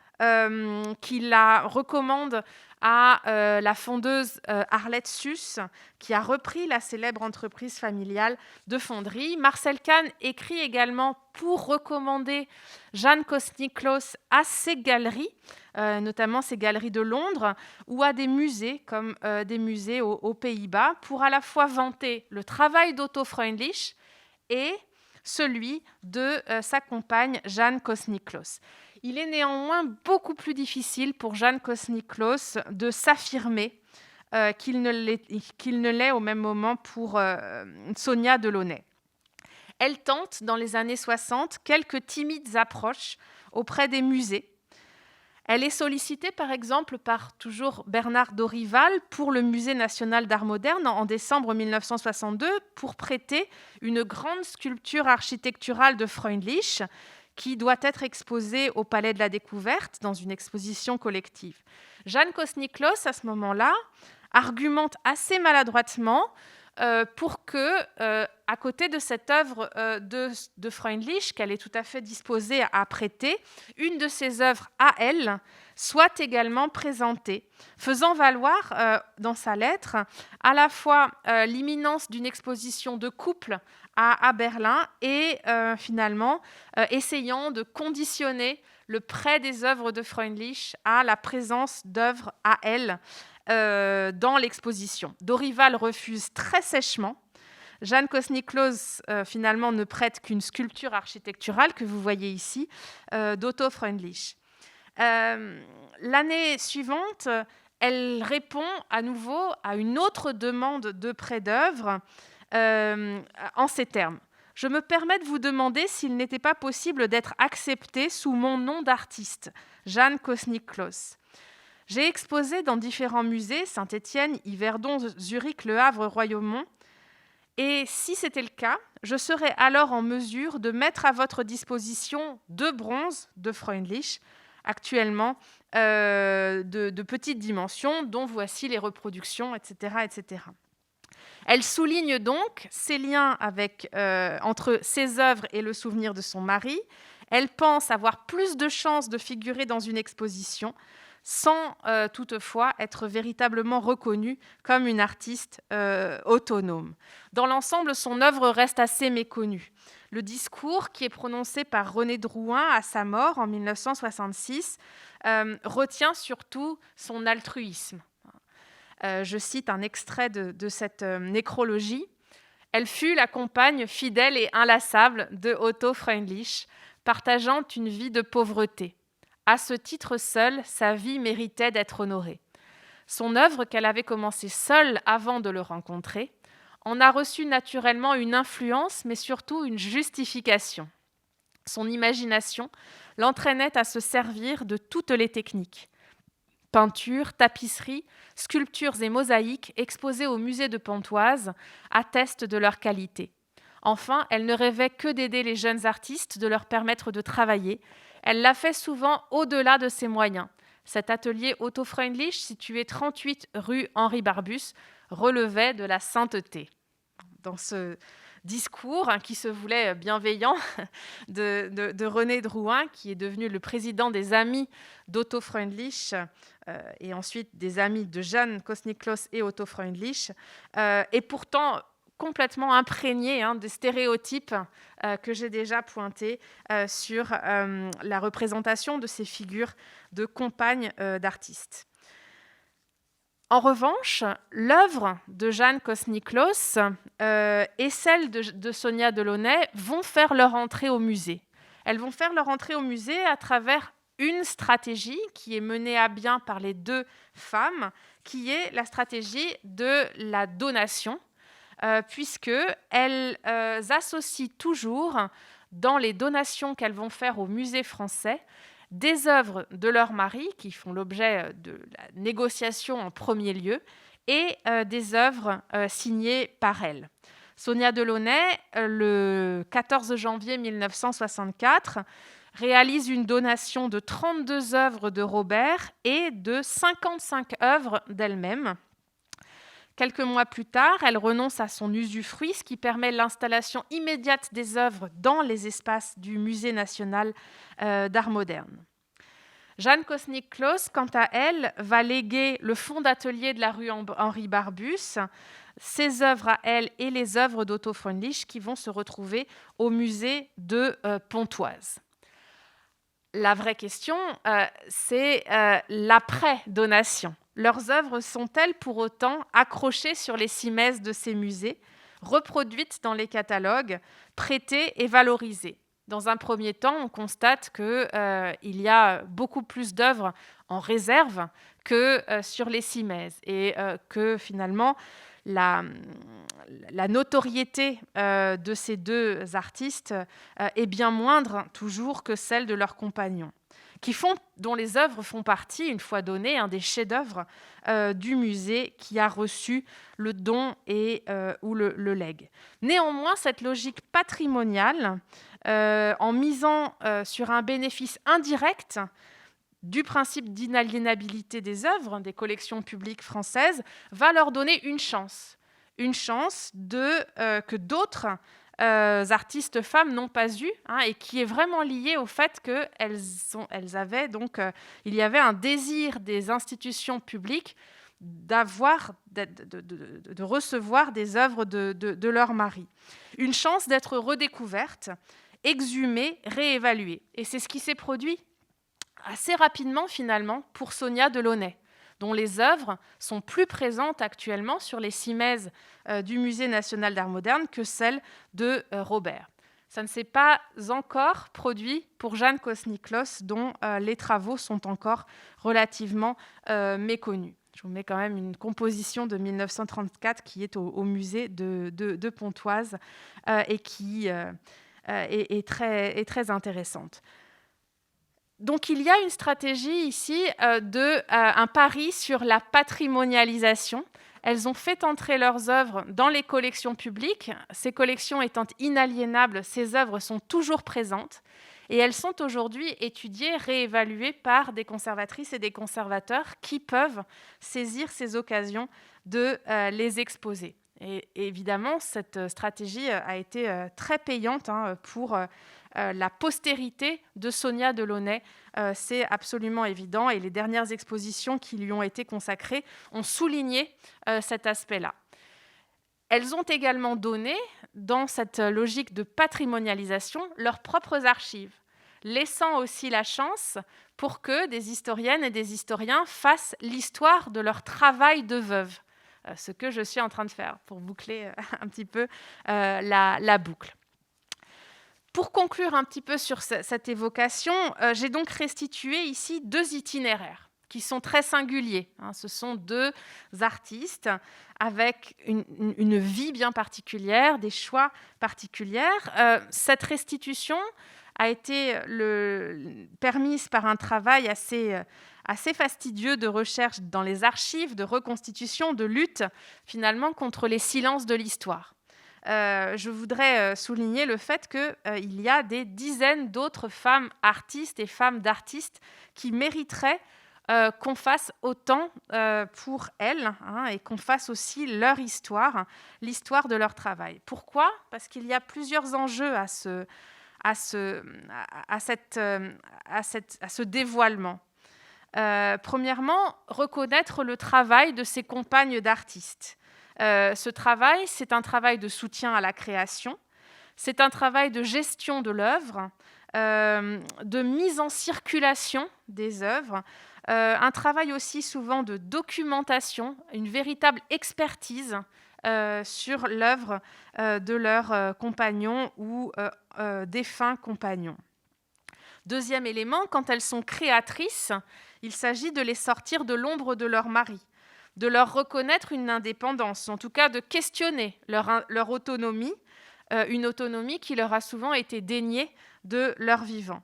qui la recommande à la fondeuse Arlette Susse, qui a repris la célèbre entreprise familiale de fonderie. Marcel Kahn écrit également pour recommander Jeanne Kosnick-Kloss à ses galeries, notamment ses galeries de Londres, ou à des musées, comme des musées aux Pays-Bas, pour à la fois vanter le travail d'Otto Freundlich et celui de sa compagne Jeanne Kosnick-Kloss. Il est néanmoins beaucoup plus difficile pour Jeanne Kosnick-Kloss de s'affirmer qu'il ne l'est au même moment pour Sonia Delaunay. Elle tente, dans les années 60, quelques timides approches auprès des musées. Elle est sollicitée, par exemple, par toujours Bernard Dorival pour le Musée national d'art moderne en décembre 1962 pour prêter une grande sculpture architecturale de Freundlich qui doit être exposée au Palais de la Découverte dans une exposition collective. Jeanne Kosnick-Kloss, à ce moment-là, argumente assez maladroitement pour que, à côté de cette œuvre de Freundlich, qu'elle est tout à fait disposée à prêter, une de ses œuvres à elle soit également présentée, faisant valoir dans sa lettre à la fois l'imminence d'une exposition de couple à Berlin et finalement essayant de conditionner le prêt des œuvres de Freundlich à la présence d'œuvres à elle dans l'exposition. Dorival refuse très sèchement. Jeanne Kosnick-Kloss, finalement, ne prête qu'une sculpture architecturale que vous voyez ici, d'Otto Freundlich. L'année suivante, elle répond à nouveau à une autre demande de prêt d'œuvre en ces termes. Je me permets de vous demander s'il n'était pas possible d'être acceptée sous mon nom d'artiste, Jeanne Kosnick-Kloss. J'ai exposé dans différents musées, Saint-Étienne, Yverdon, Zurich, Le Havre, Royaumont. Et si c'était le cas, je serais alors en mesure de mettre à votre disposition 2 bronzes de Freundlich, actuellement de petites dimensions, dont voici les reproductions, etc. etc. Elle souligne donc ces liens entre ses œuvres et le souvenir de son mari. Elle pense avoir plus de chances de figurer dans une exposition, sans toutefois être véritablement reconnue comme une artiste autonome. Dans l'ensemble, son œuvre reste assez méconnue. Le discours qui est prononcé par René Drouin à sa mort en 1966 retient surtout son altruisme. Je cite un extrait de cette nécrologie. « Elle fut la compagne fidèle et inlassable de Otto Freundlich, partageant une vie de pauvreté. À ce titre seul, sa vie méritait d'être honorée. Son œuvre, qu'elle avait commencée seule avant de le rencontrer, en a reçu naturellement une influence, mais surtout une justification. Son imagination l'entraînait à se servir de toutes les techniques. Peintures, tapisseries, sculptures et mosaïques exposées au musée de Pontoise attestent de leur qualité. Enfin, elle ne rêvait que d'aider les jeunes artistes, de leur permettre de travailler. Elle l'a fait souvent au-delà de ses moyens. Cet atelier Otto Freundlich, situé 38 rue Henri Barbus, relevait de la sainteté. Dans ce discours qui se voulait bienveillant de René Drouin, qui est devenu le président des Amis d'Otto Freundlich et ensuite des Amis de Jan Kosniklos et Otto Freundlich, est pourtant complètement imprégné des stéréotypes que j'ai déjà pointés sur la représentation de ces figures de compagnes d'artistes. En revanche, l'œuvre de Jan Kosniklos et celle de Sonia Delaunay vont faire leur entrée au musée. Elles vont faire leur entrée au musée à travers une stratégie qui est menée à bien par les deux femmes, qui est la stratégie de la donation, puisqu'elles associent toujours, dans les donations qu'elles vont faire au musée français, des œuvres de leur mari, qui font l'objet de la négociation en premier lieu, et des œuvres signées par elles. Sonia Delaunay, le 14 janvier 1964, réalise une donation de 32 œuvres de Robert et de 55 œuvres d'elle-même. Quelques mois plus tard, elle renonce à son usufruit, ce qui permet l'installation immédiate des œuvres dans les espaces du Musée national d'art moderne. Jan Kosniklos, quant à elle, va léguer le fonds d'atelier de la rue Henri Barbus, ses œuvres à elle et les œuvres d'Otto Freundlich qui vont se retrouver au musée de Pontoise. La vraie question, c'est l'après-donation. Leurs œuvres sont-elles pour autant accrochées sur les cimaises de ces musées, reproduites dans les catalogues, prêtées et valorisées ? Dans un premier temps, on constate qu'il y a beaucoup plus d'œuvres en réserve que sur les cimaises et que finalement la notoriété de ces deux artistes est bien moindre toujours que celle de leurs compagnons, dont les œuvres font partie, une fois données, des chefs-d'œuvre du musée qui a reçu le don ou le legs. Néanmoins, cette logique patrimoniale, en misant sur un bénéfice indirect du principe d'inaliénabilité des œuvres des collections publiques françaises, va leur donner une chance que d'autres artistes femmes n'ont pas eu, et qui est vraiment liée au fait qu'elles avaient donc, il y avait un désir des institutions publiques de recevoir des œuvres de leur mari. Une chance d'être redécouverte, exhumée, réévaluée. Et c'est ce qui s'est produit assez rapidement finalement pour Sonia Delaunay, dont les œuvres sont plus présentes actuellement sur les cimaises du Musée national d'art moderne que celles de Robert. Ça ne s'est pas encore produit pour Jan Kosniklos, dont les travaux sont encore relativement méconnus. Je vous mets quand même une composition de 1934 qui est au musée de Pontoise et qui est très intéressante. Donc il y a une stratégie ici un pari sur la patrimonialisation. Elles ont fait entrer leurs œuvres dans les collections publiques. Ces collections étant inaliénables, ces œuvres sont toujours présentes et elles sont aujourd'hui étudiées, réévaluées par des conservatrices et des conservateurs qui peuvent saisir ces occasions de les exposer. Et évidemment, cette stratégie a été très payante pour la postérité de Sonia Delaunay, c'est absolument évident, et les dernières expositions qui lui ont été consacrées ont souligné cet aspect-là. Elles ont également donné, dans cette logique de patrimonialisation, leurs propres archives, laissant aussi la chance pour que des historiennes et des historiens fassent l'histoire de leur travail de veuve, ce que je suis en train de faire pour boucler un petit peu la boucle. Pour conclure un petit peu sur cette évocation, j'ai donc restitué ici deux itinéraires qui sont très singuliers. Ce sont deux artistes avec une vie bien particulière, des choix particuliers. Cette restitution a été permise par un travail assez fastidieux de recherche dans les archives, de reconstitution, de lutte finalement contre les silences de l'histoire. Je voudrais souligner le fait qu'il y a des dizaines d'autres femmes artistes et femmes d'artistes qui mériteraient qu'on fasse autant pour elles, hein, et qu'on fasse aussi leur histoire, l'histoire de leur travail. Pourquoi ? Parce qu'il y a plusieurs enjeux à ce dévoilement. Premièrement, reconnaître le travail de ses compagnes d'artistes. Ce travail, c'est un travail de soutien à la création, c'est un travail de gestion de l'œuvre, de mise en circulation des œuvres, un travail aussi souvent de documentation, une véritable expertise sur l'œuvre de leurs compagnons ou défunts compagnons. Deuxième élément, quand elles sont créatrices, il s'agit de les sortir de l'ombre de leur mari, de leur reconnaître une indépendance, en tout cas de questionner leur autonomie, une autonomie qui leur a souvent été déniée de leur vivant.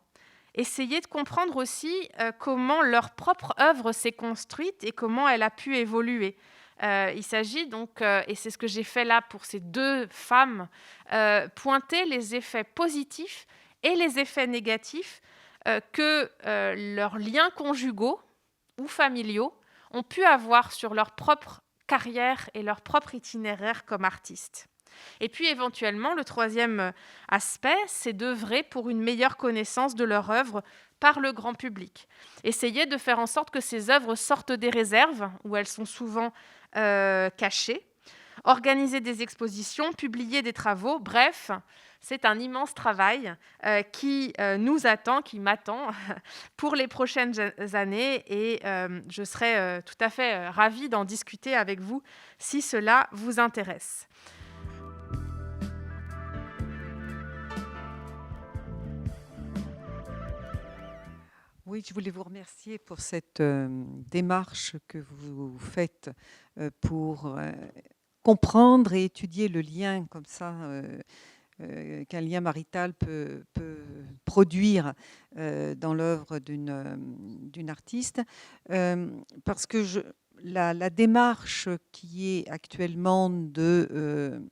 Essayer de comprendre aussi comment leur propre œuvre s'est construite et comment elle a pu évoluer. Il s'agit donc, et c'est ce que j'ai fait là pour ces deux femmes, pointer les effets positifs et les effets négatifs que leurs liens conjugaux ou familiaux ont pu avoir sur leur propre carrière et leur propre itinéraire comme artistes. Et puis éventuellement, le troisième aspect, c'est d'œuvrer pour une meilleure connaissance de leur œuvre par le grand public. Essayer de faire en sorte que ces œuvres sortent des réserves, où elles sont souvent cachées, organiser des expositions, publier des travaux, bref, c'est un immense travail qui nous attend, qui m'attend pour les prochaines années et je serai tout à fait ravie d'en discuter avec vous si cela vous intéresse. Oui, je voulais vous remercier pour cette démarche que vous faites pour comprendre et étudier le lien comme ça qu'un lien marital peut produire dans l'œuvre d'une artiste. Parce que la démarche qui est actuellement de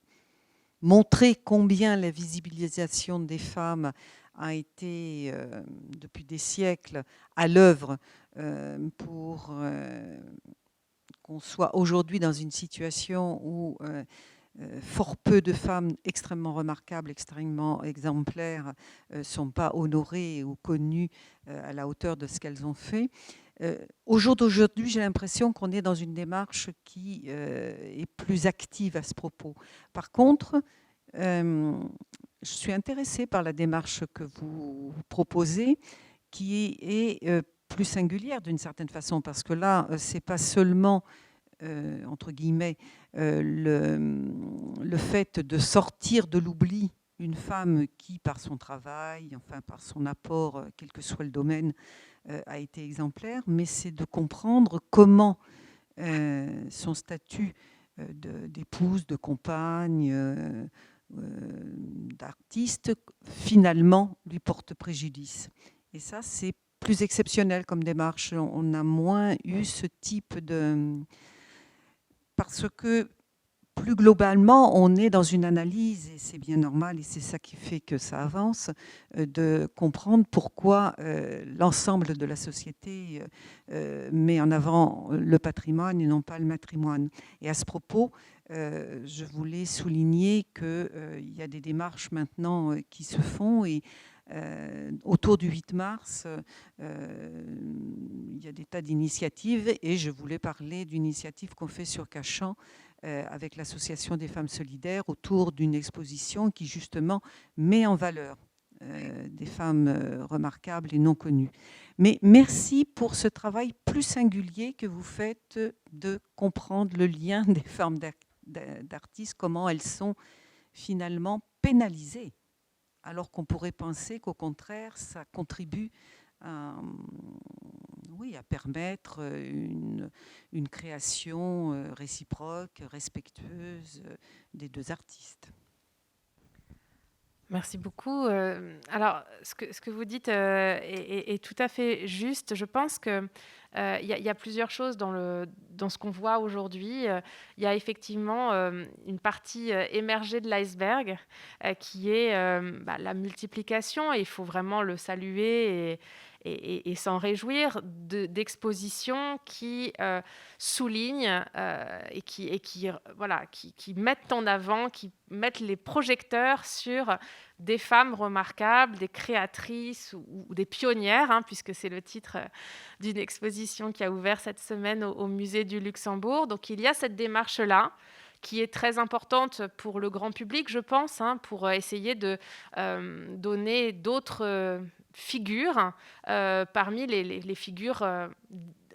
montrer combien la visibilisation des femmes a été depuis des siècles à l'œuvre pour qu'on soit aujourd'hui dans une situation où fort peu de femmes extrêmement remarquables, extrêmement exemplaires ne sont pas honorées ou connues à la hauteur de ce qu'elles ont fait. Au jour d'aujourd'hui, j'ai l'impression qu'on est dans une démarche qui est plus active à ce propos. Par contre, je suis intéressée par la démarche que vous proposez, qui est plus singulière d'une certaine façon, parce que là, c'est pas seulement entre guillemets, le fait de sortir de l'oubli une femme qui, par son travail, enfin par son apport, quel que soit le domaine, a été exemplaire, mais c'est de comprendre comment son statut d'épouse, de compagne, d'artiste, finalement, lui porte préjudice. Et ça, c'est plus exceptionnel comme démarche. On a moins eu ce type de... Parce que plus globalement, on est dans une analyse, et c'est bien normal, et c'est ça qui fait que ça avance, de comprendre pourquoi l'ensemble de la société met en avant le patrimoine et non pas le matrimoine. Et à ce propos, je voulais souligner qu'il y a des démarches maintenant qui se font, et autour du 8 mars, il y a des tas d'initiatives, et je voulais parler d'une initiative qu'on fait sur Cachan avec l'Association des femmes solidaires autour d'une exposition qui justement met en valeur des femmes remarquables et non connues. Mais merci pour ce travail plus singulier que vous faites de comprendre le lien des femmes d'artistes, comment elles sont finalement pénalisées, alors qu'on pourrait penser qu'au contraire, ça contribue à, oui, à permettre une création réciproque, respectueuse des deux artistes. Merci beaucoup. Alors, ce que vous dites est tout à fait juste. Je pense que Il y a plusieurs choses dans ce qu'on voit aujourd'hui. Il y a effectivement une partie émergée de l'iceberg qui est la multiplication, et il faut vraiment le saluer et s'en réjouir, d'expositions qui soulignent qui mettent en avant, qui mettent les projecteurs sur des femmes remarquables, des créatrices ou des pionnières, hein, puisque c'est le titre d'une exposition qui a ouvert cette semaine au Musée du Luxembourg. Donc il y a cette démarche-là qui est très importante pour le grand public, je pense, hein, pour essayer de donner d'autres figures parmi les figures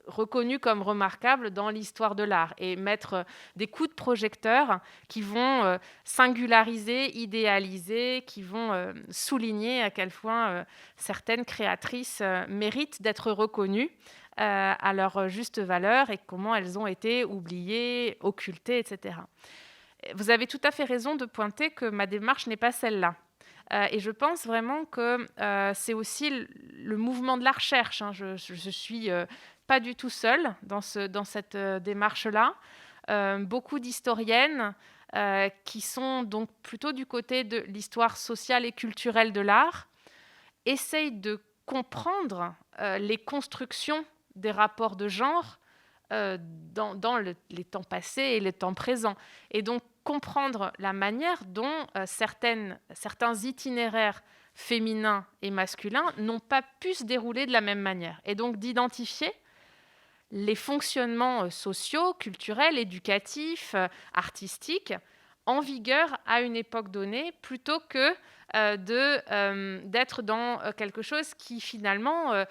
reconnues comme remarquables dans l'histoire de l'art, et mettre des coups de projecteur qui vont singulariser, idéaliser, qui vont souligner à quel point certaines créatrices méritent d'être reconnues à leur juste valeur, et comment elles ont été oubliées, occultées, etc. Vous avez tout à fait raison de pointer que ma démarche n'est pas celle-là. Et je pense vraiment que c'est aussi le mouvement de la recherche, hein. Je suis pas du tout seule dans cette démarche-là. Beaucoup d'historiennes qui sont donc plutôt du côté de l'histoire sociale et culturelle de l'art essayent de comprendre les constructions des rapports de genre dans les temps passés et les temps présents. Et donc, comprendre la manière dont certains itinéraires féminins et masculins n'ont pas pu se dérouler de la même manière. Et donc, d'identifier les fonctionnements sociaux, culturels, éducatifs, artistiques en vigueur à une époque donnée, plutôt que d'être dans quelque chose qui finalement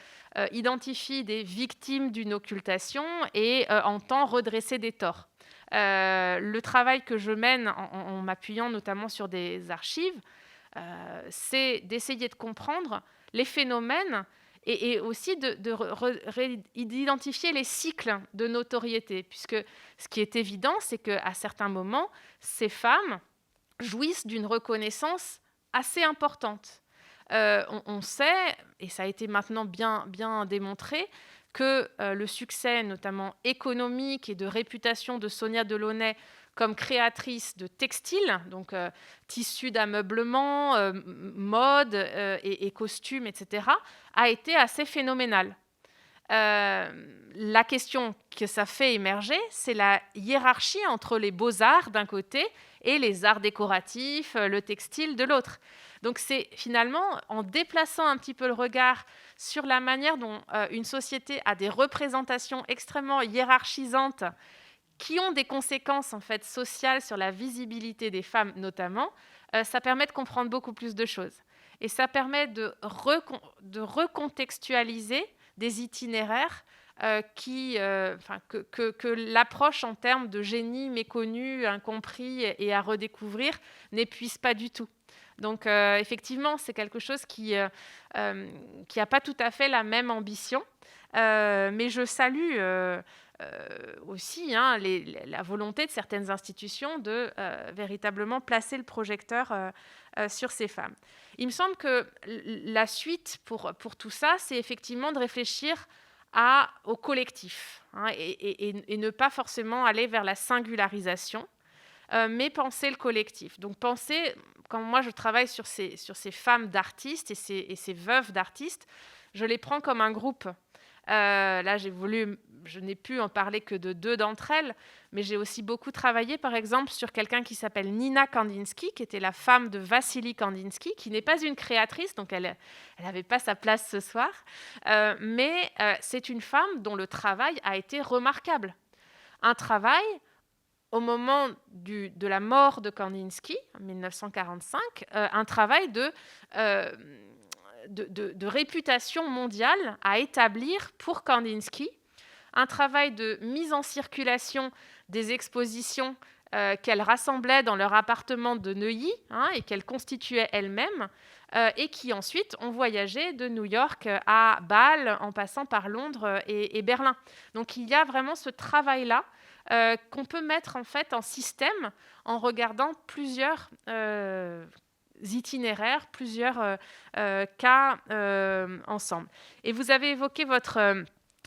identifie des victimes d'une occultation et entend redresser des torts. Le travail que je mène en m'appuyant notamment sur des archives, c'est d'essayer de comprendre les phénomènes et aussi d'identifier les cycles de notoriété, puisque ce qui est évident, c'est qu'à certains moments, ces femmes jouissent d'une reconnaissance assez importante. On sait, et ça a été maintenant bien démontré, que le succès, notamment économique et de réputation, de Sonia Delaunay comme créatrice de textiles, donc tissus d'ameublement, mode et costumes, etc., a été assez phénoménal. La question que ça fait émerger, c'est la hiérarchie entre les beaux-arts d'un côté et les arts décoratifs, le textile de l'autre. Donc c'est finalement en déplaçant un petit peu le regard sur la manière dont une société a des représentations extrêmement hiérarchisantes qui ont des conséquences en fait sociales sur la visibilité des femmes notamment, ça permet de comprendre beaucoup plus de choses. Et ça permet de recontextualiser des itinéraires que l'approche en termes de génie méconnu, incompris et à redécouvrir n'épuise pas du tout. Donc effectivement, c'est quelque chose qui a pas tout à fait la même ambition, mais je salue aussi la volonté de certaines institutions de véritablement placer le projecteur sur ces femmes. Il me semble que la suite pour tout ça, c'est effectivement de réfléchir au collectif, hein, et ne pas forcément aller vers la singularisation, mais penser le collectif. Donc quand moi je travaille sur ces femmes d'artistes et ces veuves d'artistes, je les prends comme un groupe. Là, je n'ai pu en parler que de 2 d'entre elles, mais j'ai aussi beaucoup travaillé, par exemple, sur quelqu'un qui s'appelle Nina Kandinsky, qui était la femme de Vassili Kandinsky, qui n'est pas une créatrice, donc elle n'avait pas sa place ce soir, mais c'est une femme dont le travail a été remarquable. Un travail, au moment de la mort de Kandinsky, en 1945, un travail de réputation mondiale à établir pour Kandinsky, un travail de mise en circulation des expositions qu'elle rassemblait dans leur appartement de Neuilly, hein, et qu'elle constituait elle-même, et qui ensuite ont voyagé de New York à Bâle, en passant par Londres et Berlin. Donc il y a vraiment ce travail-là qu'on peut mettre en fait en système en regardant plusieurs itinéraires, plusieurs cas ensemble. Et vous avez évoqué votre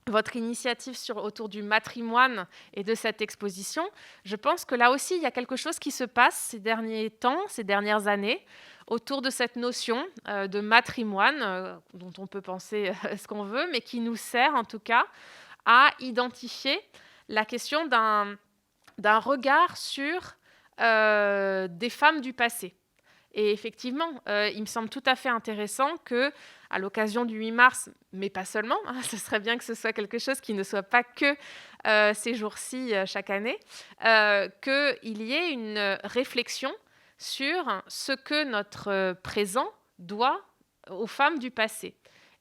votre initiative autour du matrimoine et de cette exposition, je pense que là aussi, il y a quelque chose qui se passe ces derniers temps, ces dernières années, autour de cette notion de matrimoine, dont on peut penser ce qu'on veut, mais qui nous sert en tout cas à identifier la question d'un regard sur des femmes du passé. Et effectivement, il me semble tout à fait intéressant que, à l'occasion du 8 mars, mais pas seulement, hein, ce serait bien que ce soit quelque chose qui ne soit pas que ces jours-ci chaque année, qu'il y ait une réflexion sur ce que notre présent doit aux femmes du passé.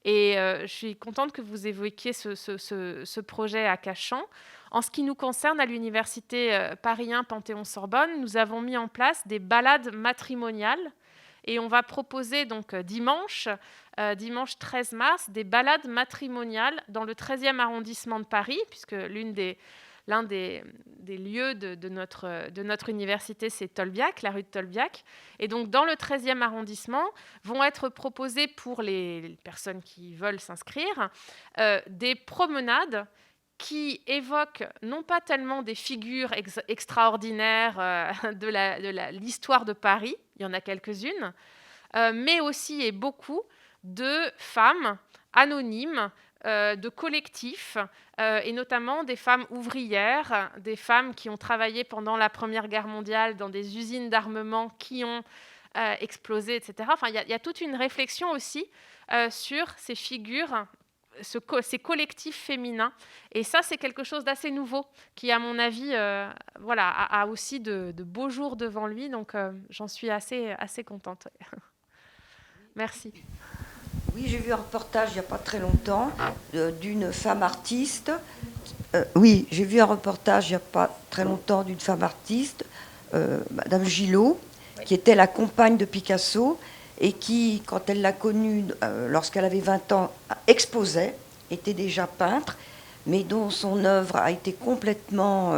Et je suis contente que vous évoquiez ce projet à Cachan. En ce qui nous concerne, à l'université Paris 1 Panthéon-Sorbonne, nous avons mis en place des balades matrimoniales et on va proposer donc dimanche 13 mars, des balades matrimoniales dans le 13e arrondissement de Paris, puisque l'un des lieux de notre université, c'est Tolbiac, la rue de Tolbiac. Et donc, dans le 13e arrondissement, vont être proposées pour les personnes qui veulent s'inscrire des promenades qui évoquent non pas tellement des figures extraordinaires de l'histoire de Paris, il y en a quelques-unes, mais aussi et beaucoup de femmes anonymes, de collectifs, et notamment des femmes ouvrières, des femmes qui ont travaillé pendant la Première Guerre mondiale dans des usines d'armement qui ont explosé, etc. Enfin, il y a toute une réflexion aussi sur ces figures, ces collectifs féminins. Et ça, c'est quelque chose d'assez nouveau qui, à mon avis, a aussi de beaux jours devant lui. Donc, j'en suis assez contente. Merci. Oui, j'ai vu un reportage il n'y a pas très longtemps d'une femme artiste. Oui, j'ai vu un reportage il n'y a pas très longtemps d'une femme artiste, Madame Gillot, qui était la compagne de Picasso et qui, quand elle l'a connue lorsqu'elle avait 20 ans, exposait, était déjà peintre, mais dont son œuvre a été complètement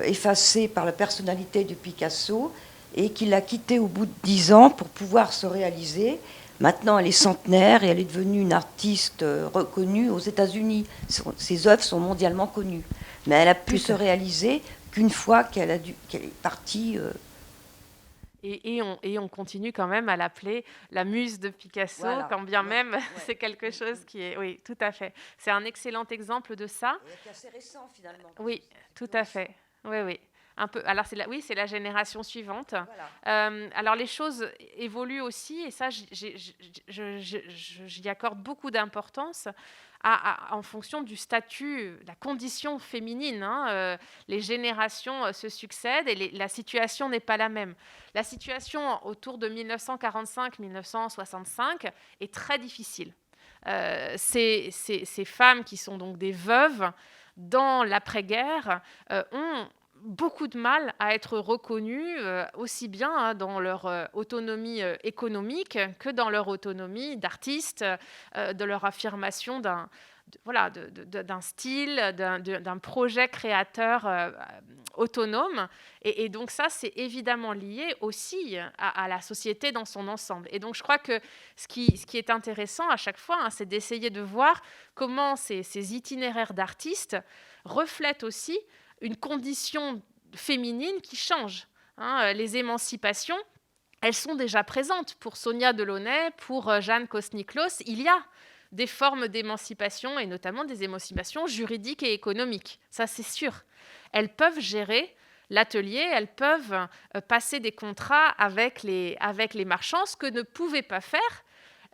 effacée par la personnalité de Picasso et qui l'a quittée au bout de 10 ans pour pouvoir se réaliser. Maintenant, elle est centenaire et elle est devenue une artiste reconnue aux États-Unis. Ses œuvres sont mondialement connues. Mais elle a pu se réaliser qu'une fois qu'elle est partie. Et on continue quand même à l'appeler la muse de Picasso, voilà. Quand bien même c'est quelque chose qui est... Oui, tout à fait. C'est un excellent exemple de ça. Et qui est assez récent, finalement. Oui, tout à fait. Oui. Un peu. Alors, c'est la génération suivante. Voilà. Alors, les choses évoluent aussi, et ça, j'y accorde beaucoup d'importance en fonction du statut, la condition féminine. Les générations se succèdent et la situation n'est pas la même. La situation autour de 1945-1965 est très difficile. Ces femmes qui sont donc des veuves dans l'après-guerre ont beaucoup de mal à être reconnues, aussi bien dans leur autonomie économique que dans leur autonomie d'artiste, de leur affirmation d'un style, d'un projet créateur autonome. Et donc ça, c'est évidemment lié aussi à la société dans son ensemble. Et donc je crois que ce qui est intéressant à chaque fois, c'est d'essayer de voir comment ces itinéraires d'artistes reflètent aussi une condition féminine qui change. Les émancipations, elles sont déjà présentes. Pour Sonia Delaunay, pour Jeanne Kosniklos, il y a des formes d'émancipation, et notamment des émancipations juridiques et économiques. Ça, c'est sûr. Elles peuvent gérer l'atelier, elles peuvent passer des contrats avec les marchands, ce que ne pouvaient pas faire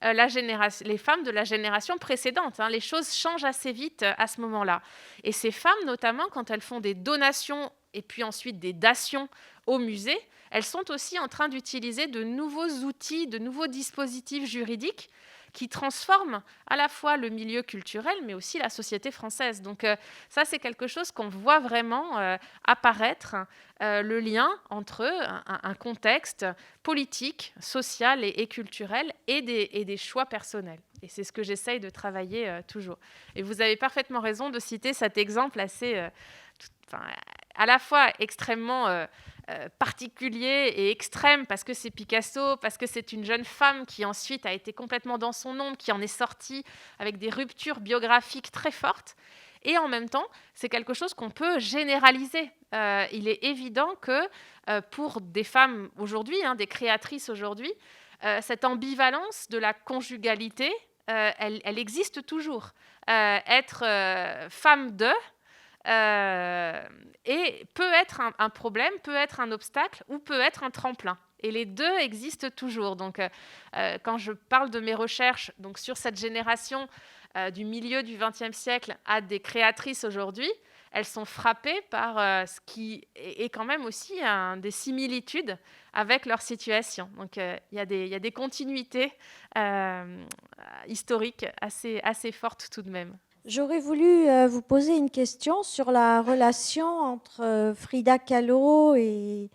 les femmes de la génération précédente. Les choses changent assez vite à ce moment-là. Et ces femmes, notamment, quand elles font des donations et puis ensuite des dations au musée, elles sont aussi en train d'utiliser de nouveaux outils, de nouveaux dispositifs juridiques qui transforment à la fois le milieu culturel, mais aussi la société française. Donc ça, c'est quelque chose qu'on voit vraiment apparaître, le lien entre un contexte politique, social et culturel et des choix personnels. Et c'est ce que j'essaye de travailler toujours. Et vous avez parfaitement raison de citer cet exemple à la fois extrêmement particulier et extrême parce que c'est Picasso, parce que c'est une jeune femme qui ensuite a été complètement dans son ombre, qui en est sortie avec des ruptures biographiques très fortes. Et en même temps, c'est quelque chose qu'on peut généraliser. Il est évident que pour des femmes aujourd'hui, des créatrices aujourd'hui, cette ambivalence de la conjugalité, elle existe toujours. Être femme de et peut être un problème, peut être un obstacle ou peut être un tremplin. Et les deux existent toujours. Donc, quand je parle de mes recherches donc, sur cette génération du milieu du XXe siècle à des créatrices aujourd'hui, elles sont frappées par ce qui est quand même aussi des similitudes avec leur situation. Donc, il y a des continuités historiques assez fortes tout de même. J'aurais voulu vous poser une question sur la relation entre Frida Kahlo et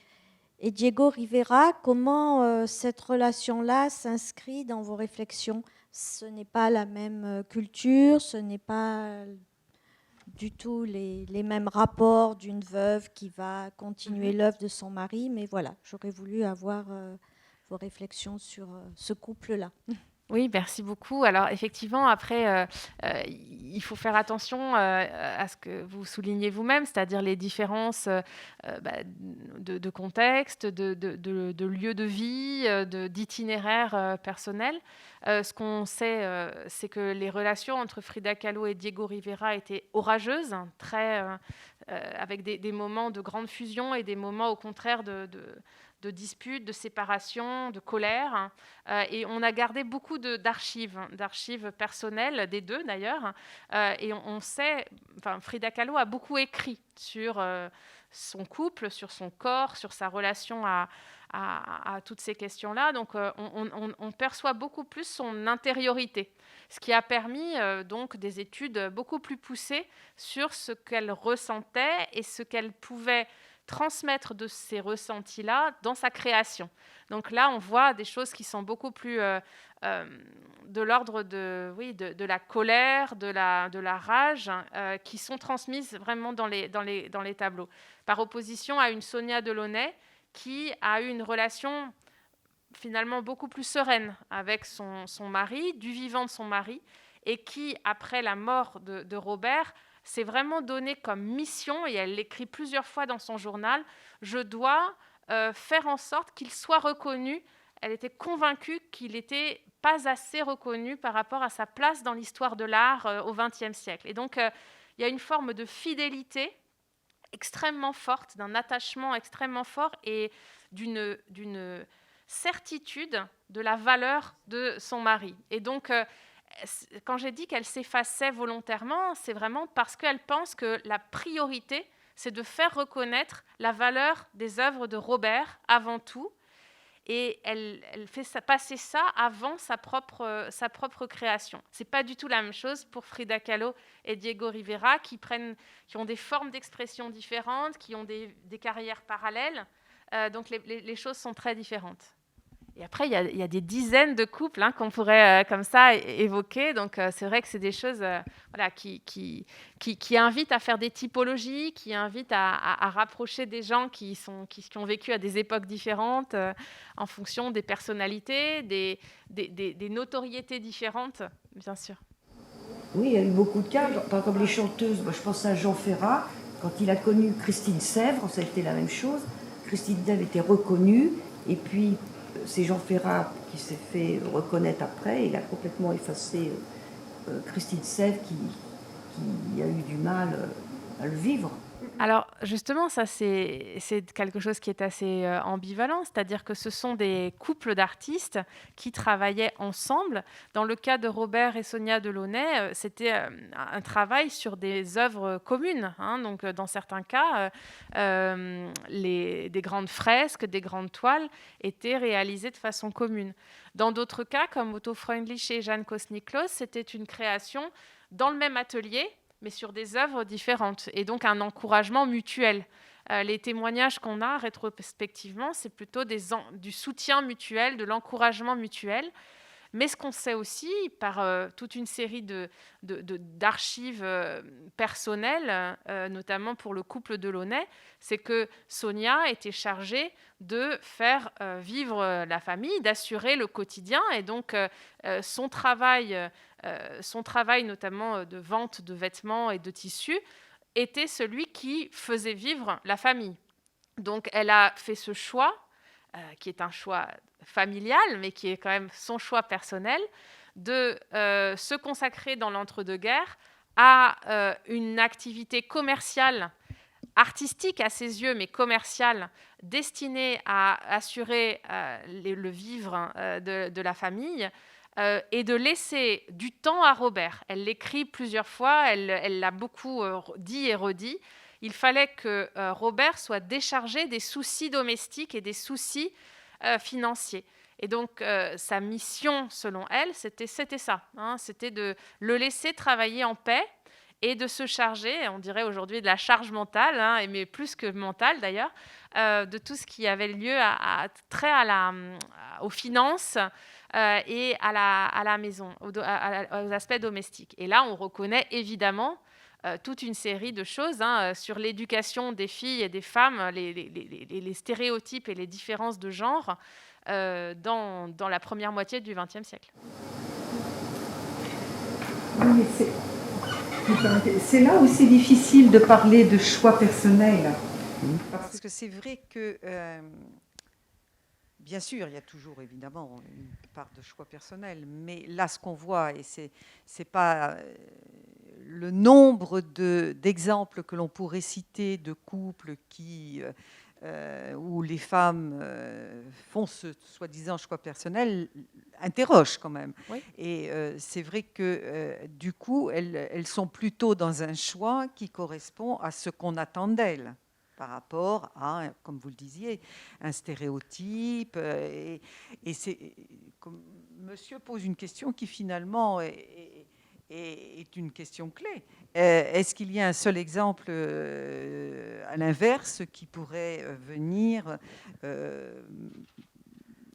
Diego Rivera. Comment cette relation-là s'inscrit dans vos réflexions? Ce n'est pas la même culture, ce n'est pas du tout les mêmes rapports d'une veuve qui va continuer l'œuvre de son mari, mais voilà, j'aurais voulu avoir vos réflexions sur ce couple-là. Oui, merci beaucoup. Alors effectivement, après, il faut faire attention à ce que vous soulignez vous-même, c'est-à-dire les différences de contexte, de lieu de vie, d'itinéraire personnel. Ce qu'on sait, c'est que les relations entre Frida Kahlo et Diego Rivera étaient orageuses, avec des moments de grande fusion et des moments au contraire de disputes, de séparation, de colère. Et on a gardé beaucoup d'archives personnelles, des deux d'ailleurs. Et on sait, Frida Kahlo a beaucoup écrit sur son couple, sur son corps, sur sa relation à toutes ces questions-là. Donc on perçoit beaucoup plus son intériorité, ce qui a permis donc des études beaucoup plus poussées sur ce qu'elle ressentait et ce qu'elle pouvait transmettre de ces ressentis-là dans sa création. Donc là, on voit des choses qui sont beaucoup plus de l'ordre de la colère, de la rage, qui sont transmises vraiment dans les tableaux. Par opposition à une Sonia Delaunay qui a eu une relation finalement beaucoup plus sereine avec son mari, du vivant de son mari, et qui, après la mort de Robert, s'est vraiment donné comme mission, et elle l'écrit plusieurs fois dans son journal, je dois faire en sorte qu'il soit reconnu. Elle était convaincue qu'il n'était pas assez reconnu par rapport à sa place dans l'histoire de l'art au XXe siècle. Et donc, il y a une forme de fidélité extrêmement forte, d'un attachement extrêmement fort et d'une certitude de la valeur de son mari. Et donc, quand j'ai dit qu'elle s'effaçait volontairement, c'est vraiment parce qu'elle pense que la priorité, c'est de faire reconnaître la valeur des œuvres de Robert avant tout. Et elle fait passer ça avant sa propre création. Ce n'est pas du tout la même chose pour Frida Kahlo et Diego Rivera, qui ont des formes d'expression différentes, qui ont des carrières parallèles. Donc les choses sont très différentes. Et après, il y a des dizaines de couples qu'on pourrait comme ça évoquer. Donc, c'est vrai que c'est des choses qui invitent à faire des typologies, qui invitent à rapprocher des gens qui ont vécu à des époques différentes en fonction des personnalités, des notoriétés différentes, bien sûr. Oui, il y a eu beaucoup de cas. Par exemple, les chanteuses, je pense à Jean Ferrat. Quand il a connu Christine Sèvres, ça a été la même chose. Christine Sèvres était reconnue. Et puis, c'est Jean Ferrat qui s'est fait reconnaître après. Il a complètement effacé Christine Sèvres qui a eu du mal à le vivre. Alors justement, ça c'est quelque chose qui est assez ambivalent, c'est-à-dire que ce sont des couples d'artistes qui travaillaient ensemble. Dans le cas de Robert et Sonia Delaunay, c'était un travail sur des œuvres communes. Donc dans certains cas, des grandes fresques, des grandes toiles étaient réalisées de façon commune. Dans d'autres cas, comme Otto Freundlich et Jeanne Kosnick-Kloss, c'était une création dans le même atelier, mais sur des œuvres différentes, et donc un encouragement mutuel. Les témoignages qu'on a rétrospectivement, c'est plutôt du soutien mutuel, de l'encouragement mutuel, Mais ce qu'on sait aussi, par toute une série d'archives personnelles, notamment pour le couple Delaunay, c'est que Sonia était chargée de faire vivre la famille, d'assurer le quotidien. Et donc, son travail notamment de vente de vêtements et de tissus, était celui qui faisait vivre la famille. Donc, elle a fait ce choix, qui est un choix familial, mais qui est quand même son choix personnel, de se consacrer dans l'entre-deux-guerres à une activité commerciale, artistique à ses yeux, mais commerciale, destinée à assurer le vivre de la famille, et de laisser du temps à Robert. Elle l'écrit plusieurs fois, elle l'a beaucoup dit et redit. Il fallait que Robert soit déchargé des soucis domestiques et des soucis financiers. Et donc, sa mission, selon elle, c'était ça. C'était de le laisser travailler en paix et de se charger, on dirait aujourd'hui de la charge mentale, mais plus que mentale d'ailleurs, de tout ce qui avait lieu trait aux finances et à la maison, aux aspects domestiques. Et là, on reconnaît évidemment toute une série de choses sur l'éducation des filles et des femmes, les stéréotypes et les différences de genre dans la première moitié du XXe siècle. Oui, c'est là où c'est difficile de parler de choix personnel. Parce que c'est vrai que, bien sûr, il y a toujours évidemment une part de choix personnel, mais là, ce qu'on voit, et c'est pas le nombre d'exemples que l'on pourrait citer de couples où les femmes font ce soi-disant choix personnel interroge quand même. Oui. Et c'est vrai que du coup, elles sont plutôt dans un choix qui correspond à ce qu'on attend d'elles par rapport à, comme vous le disiez, un stéréotype. Et comme monsieur pose une question qui finalement est une question clé. Est-ce qu'il y a un seul exemple à l'inverse qui pourrait venir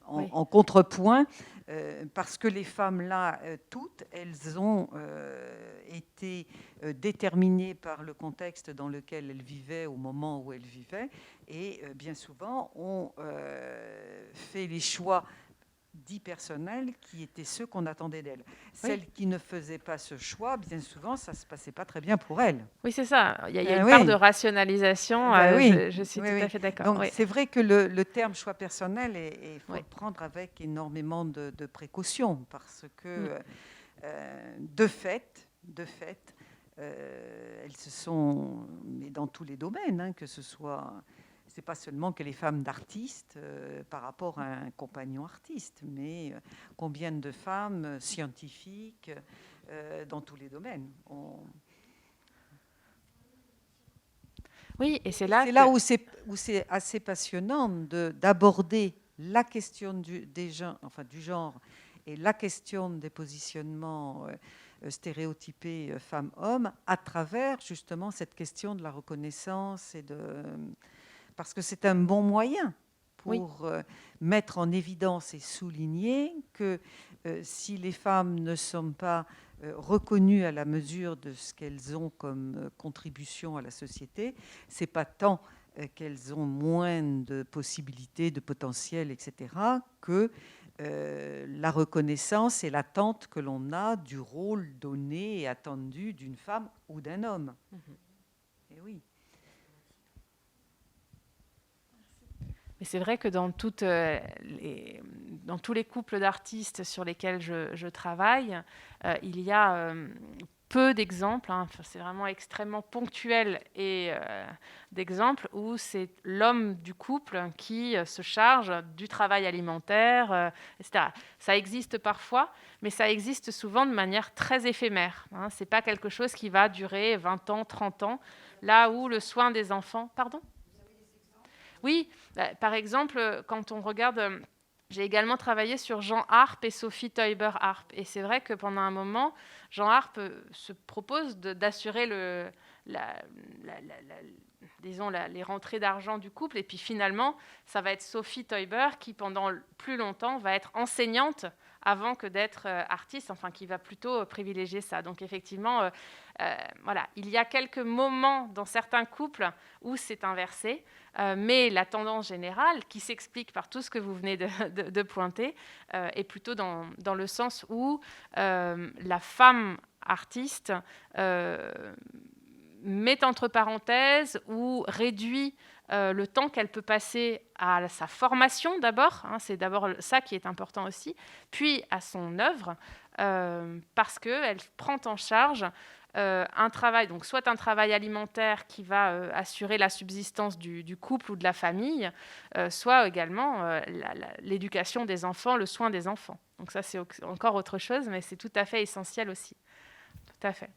en contrepoint, parce que les femmes-là, toutes, elles ont été déterminées par le contexte dans lequel elles vivaient au moment où elles vivaient, et bien souvent ont fait les choix dits personnels qui étaient ceux qu'on attendait d'elles. Celles qui ne faisaient pas ce choix, bien souvent, ça ne se passait pas très bien pour elles. Oui, c'est ça. Il y a une part de rationalisation. Je suis tout à fait d'accord. Donc, c'est vrai que le terme choix personnel, il faut le prendre avec énormément de précaution, parce que, de fait, elles se sont, mais dans tous les domaines, que ce soit... C'est pas seulement que les femmes d'artistes par rapport à un compagnon artiste, mais combien de femmes scientifiques dans tous les domaines. Oui, et c'est là où c'est assez passionnant d'aborder la question du genre et la question des positionnements stéréotypés femmes-hommes à travers justement cette question de la reconnaissance parce que c'est un bon moyen pour mettre en évidence et souligner que si les femmes ne sont pas reconnues à la mesure de ce qu'elles ont comme contribution à la société, c'est pas tant qu'elles ont moins de possibilités, de potentiel, etc., que la reconnaissance et l'attente que l'on a du rôle donné et attendu d'une femme ou d'un homme. Et oui. Mais c'est vrai que dans tous les couples d'artistes sur lesquels je travaille, il y a peu d'exemples, c'est vraiment extrêmement ponctuel et d'exemples où c'est l'homme du couple qui se charge du travail alimentaire, etc. Ça existe parfois, mais ça existe souvent de manière très éphémère. Ce n'est pas quelque chose qui va durer 20 ans, 30 ans, là où le soin des enfants... Pardon ? Oui, par exemple, quand on regarde... J'ai également travaillé sur Jean Arp et Sophie Teuber-Arp. Et c'est vrai que pendant un moment, Jean Arp se propose d'assurer les rentrées d'argent du couple. Et puis finalement, ça va être Sophie Teuber qui, pendant plus longtemps, va être enseignante avant que d'être artiste, enfin qui va plutôt privilégier ça. Donc effectivement, voilà, il y a quelques moments dans certains couples où c'est inversé, mais la tendance générale, qui s'explique par tout ce que vous venez de pointer, est plutôt dans le sens où la femme artiste met entre parenthèses ou réduit le temps qu'elle peut passer à sa formation d'abord, hein, c'est d'abord ça qui est important aussi, puis à son œuvre, parce qu'elle prend en charge un travail, donc soit un travail alimentaire qui va assurer la subsistance du couple ou de la famille, soit également l'éducation des enfants, le soin des enfants. Donc ça, c'est encore autre chose, mais c'est tout à fait essentiel aussi. Tout à fait.